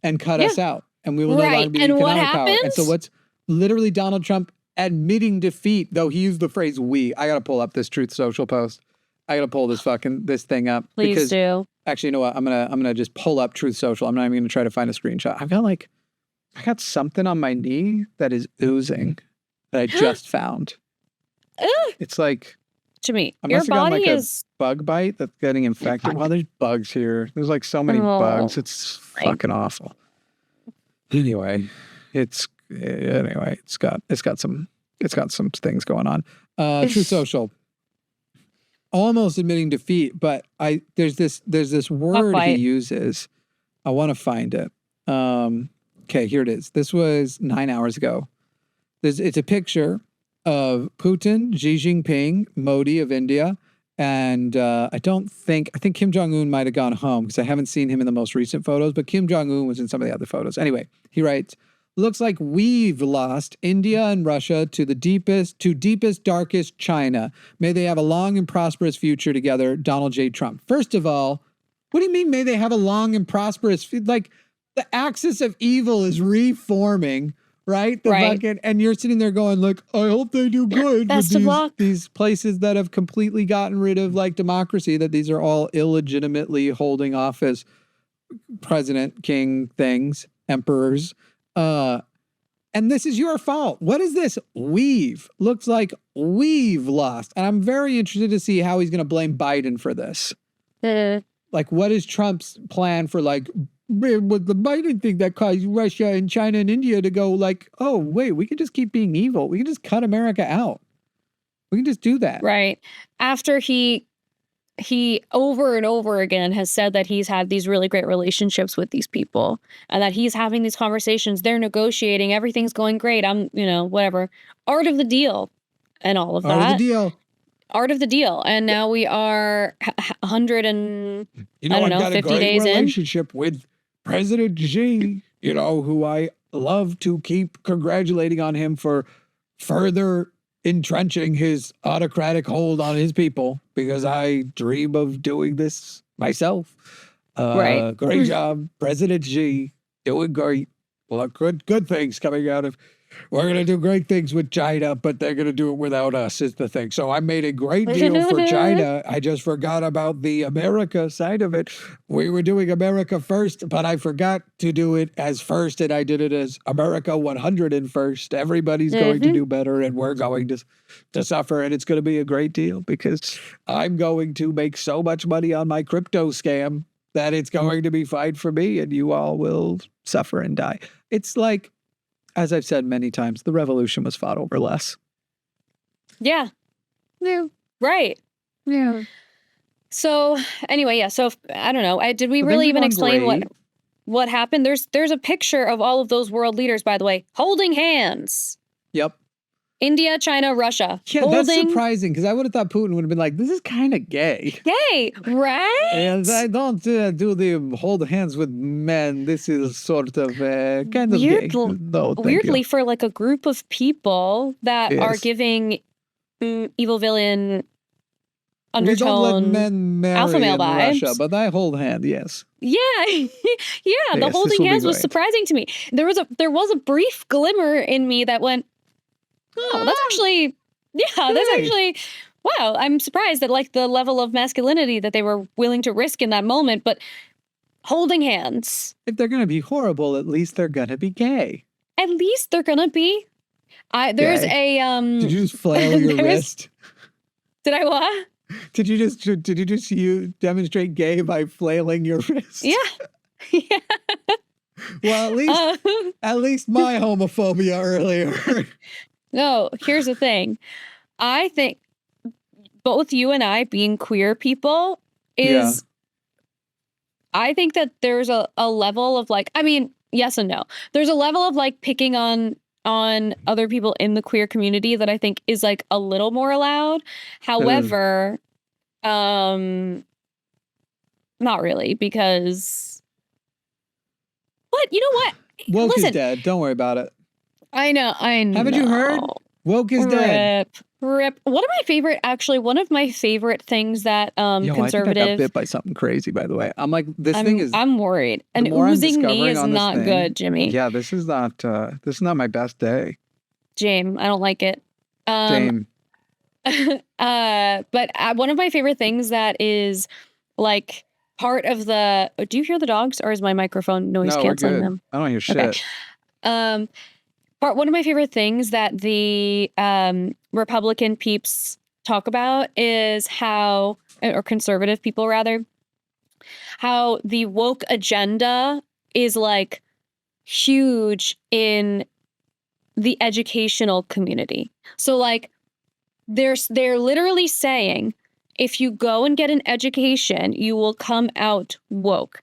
and cut us out. And we will no longer be economic power. And so what's literally Donald Trump admitting defeat, though he used the phrase we. I got to pull up this Truth Social post. I got to pull this thing up. Please do. Actually, you know what? I'm going to just pull up Truth Social. I'm not even going to try to find a screenshot. I got something on my knee that is oozing that I just found. It's like, to me, I must have gotten like a bug bite that's getting infected. Wow, there's bugs here. There's like so many bugs. It's fucking awful. Anyway, it's got some It's got some things going on. True Social. Almost admitting defeat, but there's this word he uses. I want to find it. Okay, here it is. This was 9 hours ago. It's a picture of Putin, Xi Jinping, Modi of India, and I think Kim Jong-un might have gone home because I haven't seen him in the most recent photos, but Kim Jong-un was in some of the other photos. Anyway, he writes, looks like we've lost India and Russia to deepest, darkest China. May they have a long and prosperous future together, Donald J. Trump. First of all, what do you mean, may they have a long and prosperous, like the axis of evil is reforming, right? And you're sitting there going like, I hope they do good Best of luck. These places that have completely gotten rid of like democracy, that these are all illegitimately holding office, president, king things, emperors. And this is your fault. What is this? Looks like we've lost. And I'm very interested to see how he's going to blame Biden for this. Like, what is Trump's plan for like, with the Biden thing that caused Russia and China and India to go like, oh, wait, we can just keep being evil. We can just cut America out. We can just do that. Right. After he over and over again has said that he's had these really great relationships with these people and that he's having these conversations, they're negotiating, everything's going great. Whatever. Art of the deal and all of that. Art of the deal. Art of the deal. And now we are 100 and, I've got 50 a great days relationship with President Xi, who I love to keep congratulating on him for further entrenching his autocratic hold on his people, because I dream of doing this myself. Right. Great job, President Xi, doing great. Well, good things coming out of. We're going to do great things with China, but they're going to do it without us is the thing. So I made a great deal for China. I just forgot about the America side of it. We were doing America first, but I forgot to do it as first, and I did it as America 101st. Everybody's going to do better, and we're going to suffer, and it's going to be a great deal because I'm going to make so much money on my crypto scam that it's going to be fine for me, and you all will suffer and die. It's like, as I've said many times, the revolution was fought over less. Yeah. Yeah. Right. Yeah. So anyway, yeah. So I don't know. Did we really even explain what happened? There's a picture of all of those world leaders, by the way, holding hands. Yep. India, China, Russia. Yeah, that's surprising because I would have thought Putin would have been like, this is kind of gay. Gay, right? And I don't do the hold hands with men. This is sort of kind of gay. No, weirdly, for like a group of people that are giving evil villain undertone don't let men marry alpha male in vibes. Russia, but I hold hand, yes. Yeah, yeah. The holding hands was surprising to me. There was a brief glimmer in me that went, oh, that's actually, that's actually, wow. I'm surprised at like the level of masculinity that they were willing to risk in that moment, but holding hands. If they're going to be horrible, at least they're going to be gay. At least they're going to be. There's gay. Did you just flail your wrist? Did I what? Did you just demonstrate gay by flailing your wrist? Yeah. Yeah. Well, at least my homophobia earlier. No, here's the thing. I think both you and I being queer people is, I think that there's a level of like, I mean, yes and no. There's a level of like picking on other people in the queer community that I think is like a little more allowed. However, not really, because what? You know what? Woke is dead. Don't worry about it. I know. Haven't you heard? Woke is dead. Rip. One of my favorite things that conservative. I think I got bit by something crazy, by the way. I'm like, I'm worried. And oozing me is not good, Jimmy. Yeah, this is not my best day. James, I don't like it. James. But one of my favorite things that is like part of the. Do you hear the dogs, or is my microphone noise canceling them? I don't hear shit. Okay. One of my favorite things that the Republican peeps talk about is how, or conservative people rather, how the woke agenda is like huge in the educational community. So like they're literally saying if you go and get an education, you will come out woke.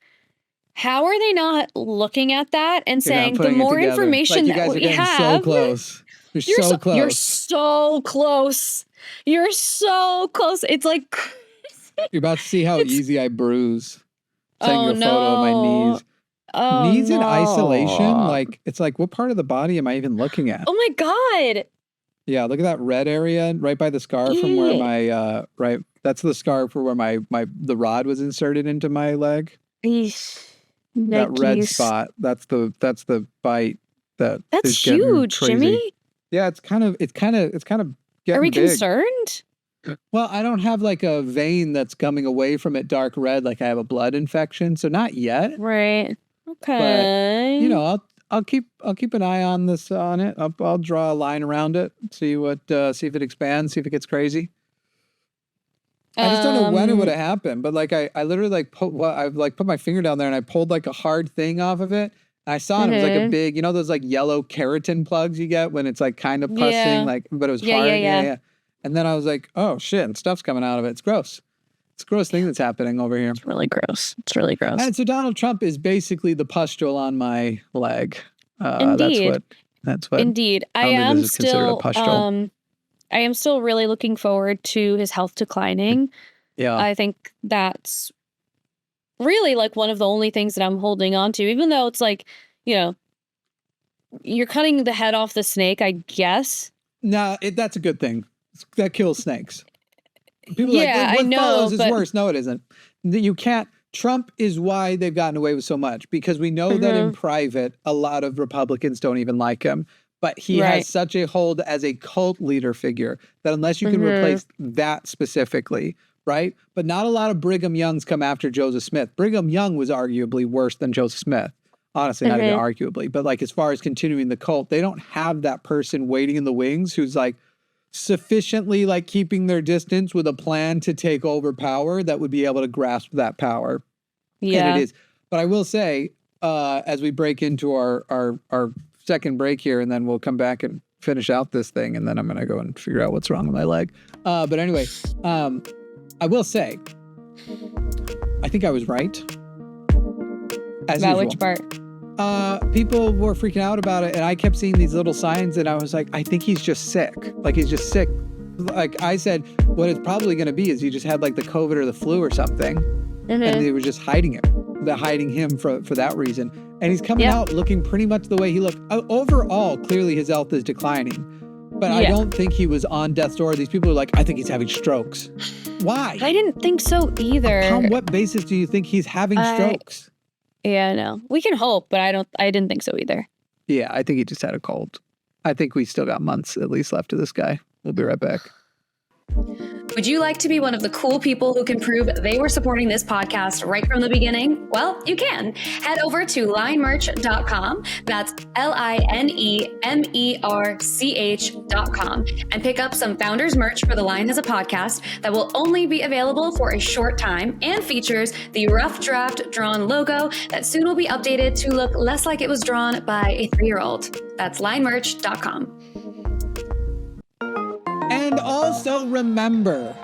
How are they not looking at that and saying the more information like, that we have, so close. You're so close. You're so close. You're so close. It's like you're about to see how easy I bruise. Sending you a no. photo of my knees. Oh, Knees in no. isolation. Like it's like, what part of the body am I even looking at? Oh my God. Yeah, look at that red area right by the scar from where my right. That's the scar for where the rod was inserted into my leg. Eesh. That red spot. That's the bite that's huge, crazy. Jimmy. Yeah, it's kind of getting Are we big. concerned? Well, I don't have like a vein that's coming away from it dark red like I have a blood infection, so not yet. Right. Okay. But, you know, I'll keep an eye on it. I'll draw a line around it, see if it expands, see if it gets crazy. I just don't know when it would have happened, but like I literally put my finger down there and I pulled like a hard thing off of it. And I saw it. It was like a big, those like yellow keratin plugs you get when it's like kind of pussing, but it was hard. Yeah. And then I was like, oh shit, and stuff's coming out of it. It's gross. It's a gross thing that's happening over here. It's really gross. And so Donald Trump is basically the pustule on my leg. Indeed. That's what. Indeed. I am still really looking forward to his health declining. Yeah. I think that's really like one of the only things that I'm holding on to, even though it's like, you're cutting the head off the snake, I guess. No, that's a good thing. That kills snakes. People I know, follows is worse. No, it isn't. You can't. Trump is why they've gotten away with so much, because we know that in private, a lot of Republicans don't even like him. But he has such a hold as a cult leader figure that unless you can replace that specifically, right? But not a lot of Brigham Youngs come after Joseph Smith. Brigham Young was arguably worse than Joseph Smith. Honestly, not even arguably. But like as far as continuing the cult, they don't have that person waiting in the wings who's like sufficiently like keeping their distance with a plan to take over power that would be able to grasp that power. Yeah. And it is. But I will say, as we break into our second break here, and then we'll come back and finish out this thing, and then I'm going to go and figure out what's wrong with my leg. But anyway, I will say, I think I was right. As about usual. Which part? People were freaking out about it, and I kept seeing these little signs, and I was like, I think he's just sick. Like, he's just sick. Like I said, what it's probably going to be is he just had like the COVID or the flu or something, and they were just hiding him. They're hiding him for that reason. And he's coming out looking pretty much the way he looked. Overall, clearly his health is declining. But I don't think he was on death's door. These people are like, I think he's having strokes. Why? I didn't think so either. On what basis do you think he's having strokes? Yeah, no. We can hope, but I didn't think so either. Yeah, I think he just had a cold. I think we still got months at least left of this guy. We'll be right back. Would you like to be one of the cool people who can prove they were supporting this podcast right from the beginning? Well, you can. Head over to linemerch.com. That's linemerch.com and pick up some Founders merch for The Line Has a Podcast that will only be available for a short time and features the rough draft drawn logo that soon will be updated to look less like it was drawn by a 3-year-old. That's linemerch.com. And also remember,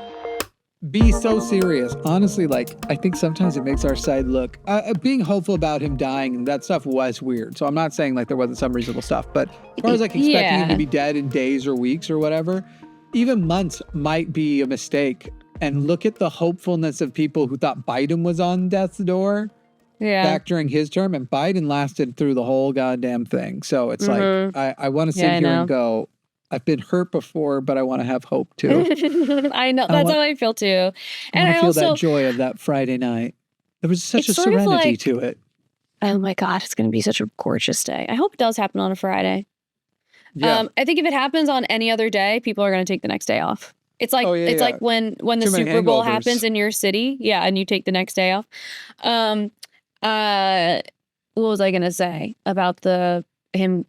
be so serious. Honestly, like, I think sometimes it makes our side look, being hopeful about him dying and that stuff was weird. So I'm not saying like there wasn't some reasonable stuff, but as far as like expecting him to be dead in days or weeks or whatever, even months might be a mistake. And look at the hopefulness of people who thought Biden was on death's door back during his term, and Biden lasted through the whole goddamn thing. So it's like, I want to sit here and go, I've been hurt before, but I want to have hope too. I know. That's how I feel too. And I feel that joy of that Friday night. There was such a serenity to it. Oh my God, it's going to be such a gorgeous day. I hope it does happen on a Friday. Yeah. I think if it happens on any other day, people are going to take the next day off. It's like like when the Super Bowl happens in your city, and you take the next day off. What was I going to say about him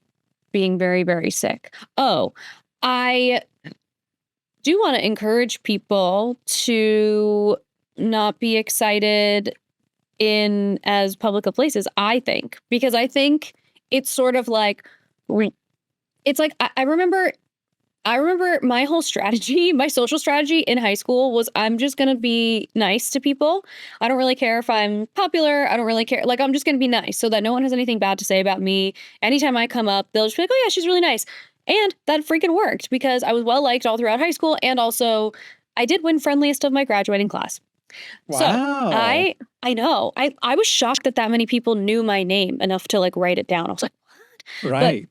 being very, very sick? Oh, I do want to encourage people to not be excited in as public of places, I think, because I think it's sort of like it's like I remember my whole strategy, my social strategy in high school was I'm just going to be nice to people. I don't really care if I'm popular. I don't really care. Like, I'm just going to be nice so that no one has anything bad to say about me. Anytime I come up, they'll just be like, oh yeah, she's really nice. And that freaking worked because I was well liked all throughout high school. And also I did win friendliest of my graduating class. Wow. So I know. I was shocked that many people knew my name enough to like write it down. I was like, what? Right.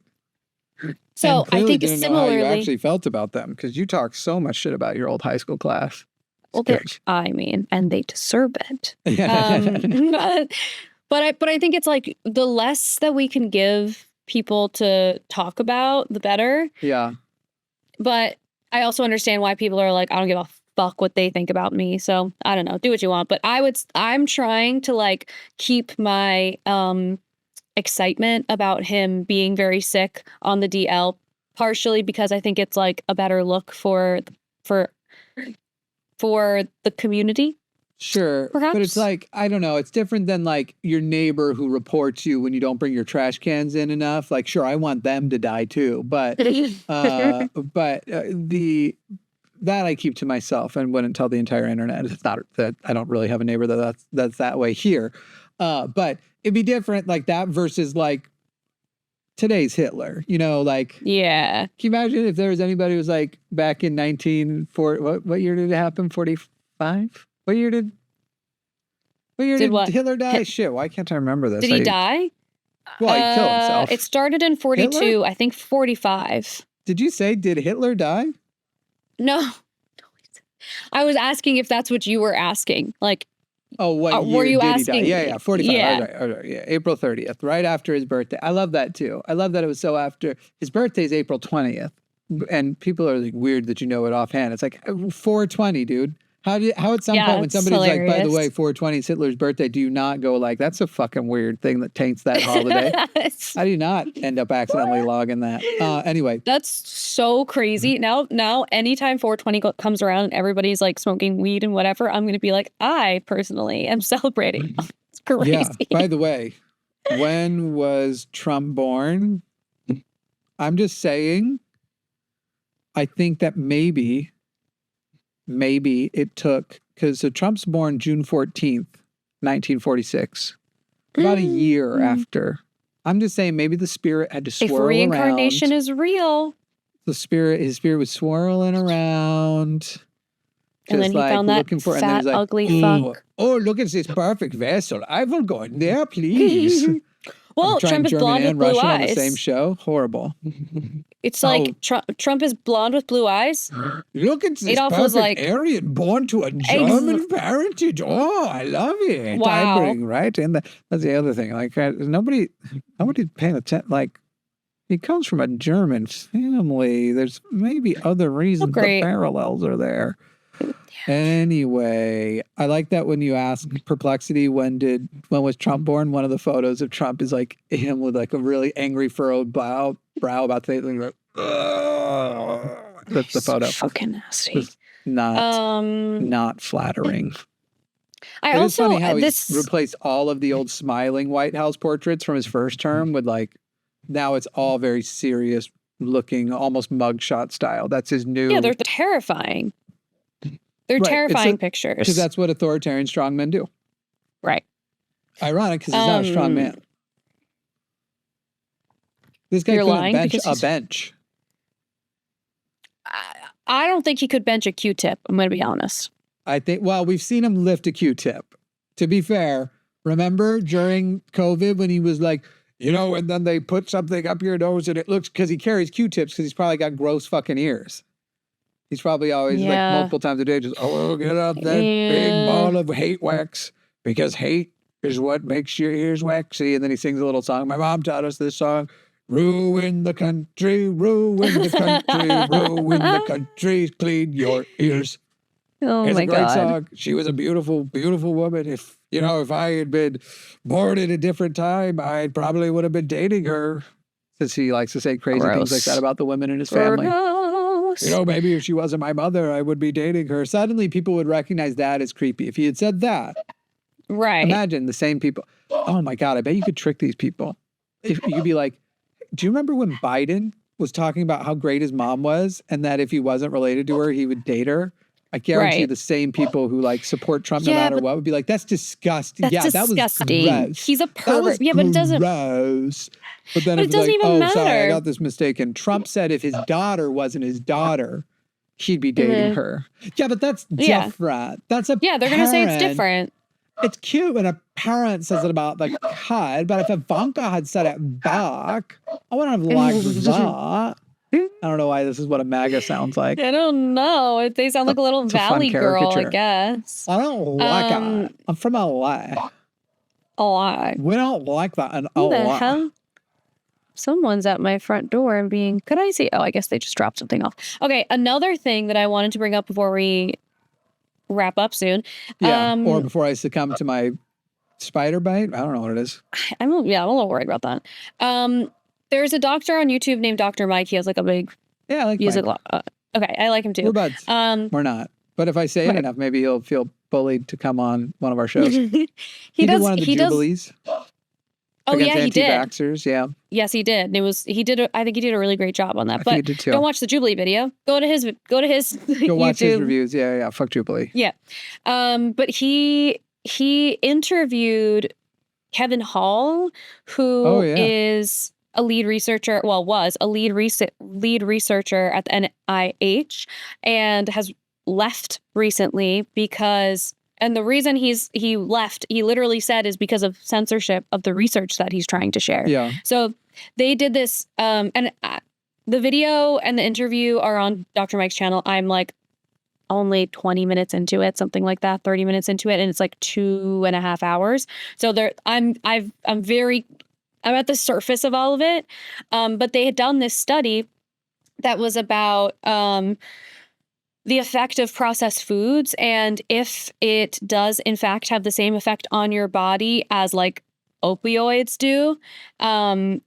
So and I think didn't similarly, know how you actually felt about them because you talk so much shit about your old high school class. Well, and they deserve it. Yeah. But I think it's like the less that we can give people to talk about, the better. Yeah. But I also understand why people are like, I don't give a fuck what they think about me. So I don't know, do what you want. But I'm trying to like keep my excitement about him being very sick on the DL, partially because I think it's like a better look for the community. Sure. Perhaps? But it's like, I don't know. It's different than like your neighbor who reports you when you don't bring your trash cans in enough. Like, sure, I want them to die too. But that I keep to myself and wouldn't tell the entire internet. It's not that I don't really have a neighbor that's that way here. But it'd be different like that versus like today's Hitler, you know, like, yeah. Can you imagine if there was anybody who was like back in 1940, what year did it happen? 45? What year did Hitler die? Shit, why can't I remember this? Did he die? Well, he killed himself. It started in 42, Hitler? I think 45. Did you say, did Hitler die? No. I was asking if that's what you were asking. Like, oh, what year were you did asking? he die? Yeah, 45. Yeah. All right, yeah. April 30th, right after his birthday. I love that too. I love that it was so after his birthday is April 20th. And people are like weird that you know it offhand. It's like 420, dude. How at some point when somebody's hilarious. like, by the way, 420 is Hitler's birthday, do you not go like, that's a fucking weird thing that taints that holiday? How do you not end up accidentally logging that? Anyway. That's so crazy. Now, anytime 420 comes around and everybody's like smoking weed and whatever, I'm going to be like, I personally am celebrating. It's crazy. Yeah. By the way, when was Trump born? I'm just saying, I think that maybe it took, because so Trump's born June 14th, 1946, about a year after. I'm just saying maybe the spirit had to swirl around. If reincarnation is real. His spirit was swirling around. And then he like found that fat, like, ugly fuck. Oh, look at this perfect vessel. I will go in there, please. Well, Trump is blonde with blue Russian eyes. On the same show. Horrible. It's like Trump is blonde with blue eyes. Look at this Adolf perfect was like, Aryan born to a German parentage. Oh, I love it. Wow. I bring right in that's the other thing. Like nobody's paying attention. Like he comes from a German family. There's maybe other reasons the parallels are there. Anyway, I like that when you ask Perplexity when was Trump born, one of the photos of Trump is like him with like a really angry furrowed brow about to like, that's the photo. Fucking nasty. Not flattering. It's funny how he's replaced all of the old smiling White House portraits from his first term with like, now it's all very serious looking, almost mugshot style. That's his new. Yeah, they're terrifying. They're terrifying pictures. Because that's what authoritarian strongmen do. Right. Ironic because he's not a strong man. This guy couldn't bench a bench. I don't think he could bench a Q-tip. I'm going to be honest. Well, we've seen him lift a Q-tip. To be fair, remember during COVID when he was like, and then they put something up your nose and it looks, because he carries Q-tips because he's probably got gross fucking ears. He's probably always like multiple times a day just, get up that big ball of hate wax because hate is what makes your ears waxy. And then he sings a little song. My mom taught us this song. Ruin the country, ruin the country, ruin the country, clean your ears. Oh it's my a great God. song. She was a beautiful, beautiful woman. If I had been born at a different time, I probably would have been dating her. Since he likes to say crazy things like that about the women in his family. Maybe if she wasn't my mother, I would be dating her. Suddenly people would recognize that as creepy. If he had said that. Right. Imagine the same people. Oh my God, I bet you could trick these people. If you could be like, do you remember when Biden was talking about how great his mom was and that if he wasn't related to her, he would date her. I guarantee the same people who like support Trump no matter what would be like, that's disgusting. That's disgusting. That was gross. He's a pervert. Yeah, but it doesn't. Gross. But then it doesn't even matter. Sorry, I got this mistaken. Trump said if his daughter wasn't his daughter, he'd be dating her. Yeah, but that's different. That's a they're gonna say it's different. It's cute when a parent says it about the kid, but if Ivanka had said it back, I wouldn't have liked that. I don't know why this is what a MAGA sounds like. I don't know. They sound like a little valley girl, I guess. I don't like it. I'm from LA. LA. We don't like that in Who LA. the hell? Someone's at my front door and being, could I see? Oh, I guess they just dropped something off. Okay, another thing that I wanted to bring up before we wrap up soon. Yeah, or before I succumb to my spider bite. I don't know what it is. I'm a little worried about that. There's a doctor on YouTube named Dr. Mike. He has like a big... Yeah, I like Mike. Okay, I like him too. We're buds. We're not. But if I say it enough, maybe he'll feel bullied to come on one of our shows. he did one of the Jubilees. Oh yeah, he did. Anti-vaxxers, yeah. Yes, he did. I think he did a really great job on that. I think he did too. Don't watch the Jubilee video. Go to his Go YouTube. watch his reviews. Yeah. Fuck Jubilee. Yeah. But he interviewed Kevin Hall, who is a lead researcher, was a lead researcher at the NIH and has left recently because, and the reason he left, he literally said, is because of censorship of the research that he's trying to share. Yeah. So they did this, and the video and the interview are on Dr. Mike's channel. I'm like only 20 minutes into it, something like that, 30 minutes into it, and it's like 2.5 hours. So I'm at the surface of all of it. But they had done this study that was about the effect of processed foods and if it does in fact have the same effect on your body as like opioids do. And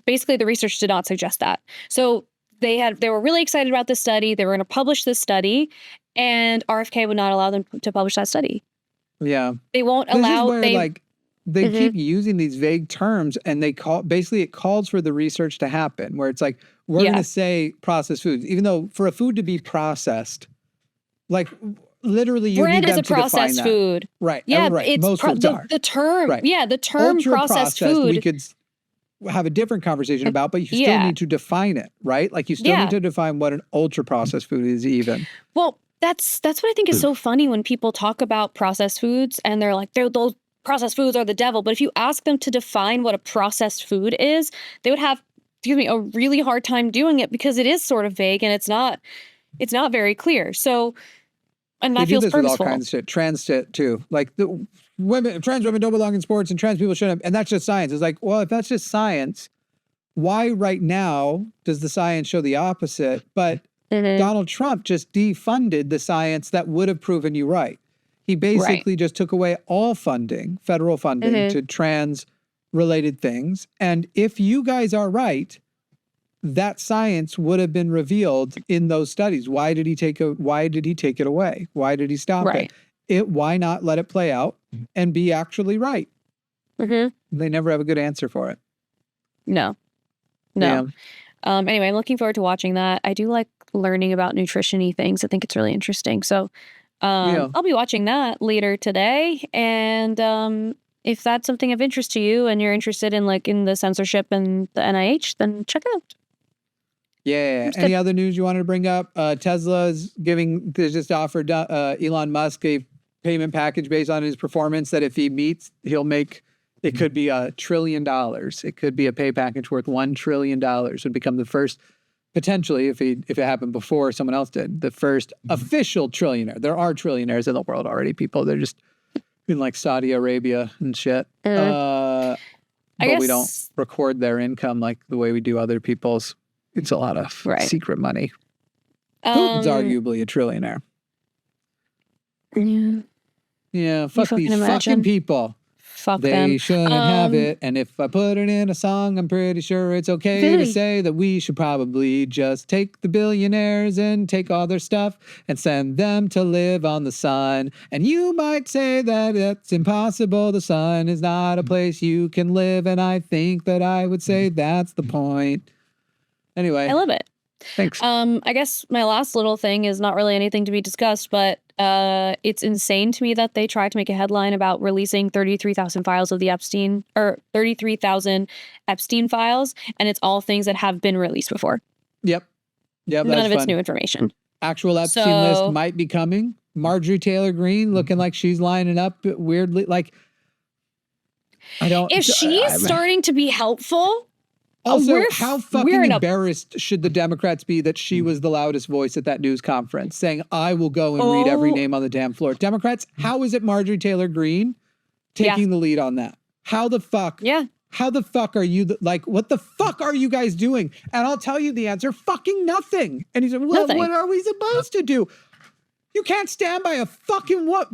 basically the research did not suggest that. So they were really excited about this study. They were going to publish this study, and RFK would not allow them to publish that study. Yeah. They won't allow... They keep using these vague terms, and it calls for the research to happen, where it's like, we're going to say processed foods, even though for a food to be processed, like literally you bread need them is a to processed define food. That. Right. Yeah, right. it's Most foods are. The term, right. Yeah, the term processed food. We could have a different conversation about, but you still need to define it, right? Like you still need to define what an ultra processed food is even. Well, that's what I think is so funny when people talk about processed foods and they're like, those processed foods are the devil. But if you ask them to define what a processed food is, they would have, a really hard time doing it because it is sort of vague and it's not very clear. And that feels purposeful. With all kinds of shit. Trans shit too. Like trans women don't belong in sports and trans people shouldn't. And that's just science. It's like, well, if that's just science, why right now does the science show the opposite? But Donald Trump just defunded the science that would have proven you right. He basically just took away all funding, federal funding to trans related things. And if you guys are right, that science would have been revealed in those studies. Why did he take it away? Why did he stop it? Why not let it play out and be actually right? They never have a good answer for it. No. Anyway, I'm looking forward to watching that. I do like learning about nutrition-y things. I think it's really interesting. So I'll be watching that later today. And if that's something of interest to you and you're interested in the censorship and the NIH, then check it out. Yeah. Any other news you wanted to bring up? Tesla is just offered Elon Musk a payment package based on his performance that if he meets, he'll make, it could be $1 trillion. It could be a pay package worth $1 trillion. Would become the first, potentially, if it happened before someone else did, the first official trillionaire. There are trillionaires in the world already, people. They're just in like Saudi Arabia and shit. But we don't record their income like the way we do other people's. It's a lot of secret money. Putin's arguably a trillionaire. Yeah, fuck these fucking people. Fuck them. They shouldn't have it. And if I put it in a song, I'm pretty sure it's okay to say that we should probably just take the billionaires and take all their stuff and send them to live on the sun. And you might say that it's impossible. The sun is not a place you can live. And I think that I would say that's the point. Anyway. I love it. Thanks. I guess my last little thing is not really anything to be discussed, but it's insane to me that they tried to make a headline about releasing 33,000 files of the Epstein, or 33,000 Epstein files, and it's all things that have been released before. Yep. None of it's new information. Actual Epstein list might be coming. Marjorie Taylor Greene looking like she's lining up weirdly. Like, I don't. If she's starting to be helpful. Also, how fucking embarrassed should the Democrats be that she was the loudest voice at that news conference saying, I will go and read every name on the damn floor. Democrats, how is it Marjorie Taylor Greene taking the lead on that? How the fuck? Yeah. How the fuck are you, what the fuck are you guys doing? And I'll tell you the answer, fucking nothing. And he said, well, nothing. What are we supposed to do? You can't stand by a fucking what?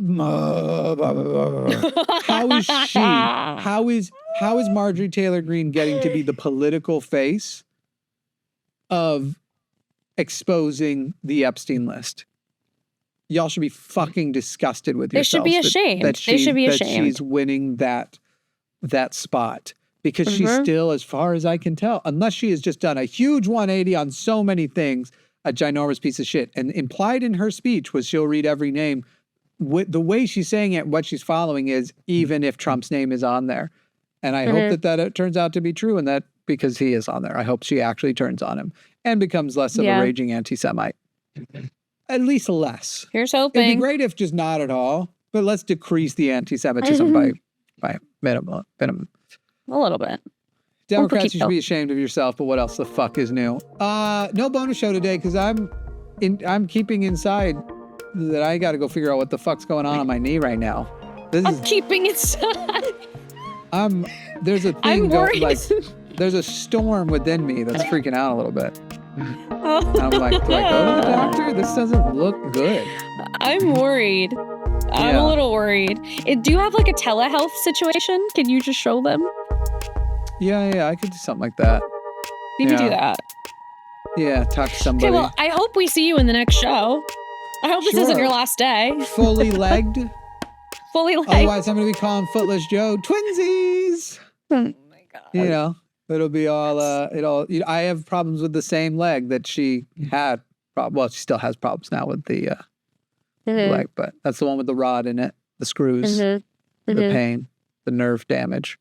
How is she? How is Marjorie Taylor Greene getting to be the political face of exposing the Epstein list? Y'all should be fucking disgusted with yourselves. They should be ashamed. They should be ashamed. That she's winning that spot. Because she's still, as far as I can tell, unless she has just done a huge 180 on so many things, a ginormous piece of shit. And implied in her speech was she'll read every name. The way she's saying it, what she's following is even if Trump's name is on there. And I hope that it turns out to be true, and that because he is on there, I hope she actually turns on him and becomes less of a raging anti-Semite. At least less. Here's hoping. It'd be great if just not at all, but let's decrease the anti-Semitism by minimum. A little bit. Democrats, you should be ashamed of yourself, but what else the fuck is new? No bonus show today because I'm keeping inside that I got to go figure out what the fuck's going on my knee right now. I'm keeping inside. There's a thing there's a storm within me that's freaking out a little bit. I'm like, do I go to the doctor? This doesn't look good. I'm worried. I'm a little worried. Do you have like a telehealth situation? Can you just show them? Yeah, I could do something like that. You could do that. Yeah, talk to somebody. Okay, well, I hope we see you in the next show. I hope this isn't your last day. Fully legged. Fully legged. Otherwise, I'm going to be calling Footless Joe twinsies. Oh my God. You know, it'll be all, I have problems with the same leg that she had. Well, she still has problems now with the leg, but that's the one with the rod in it, the screws, the pain, the nerve damage.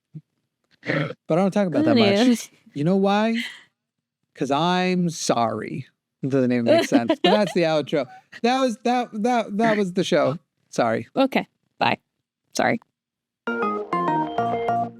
But I don't talk about that much. You know why? Because I'm sorry. It doesn't even make sense. But that's the outro. That was the show. Sorry. Okay. Bye. Sorry.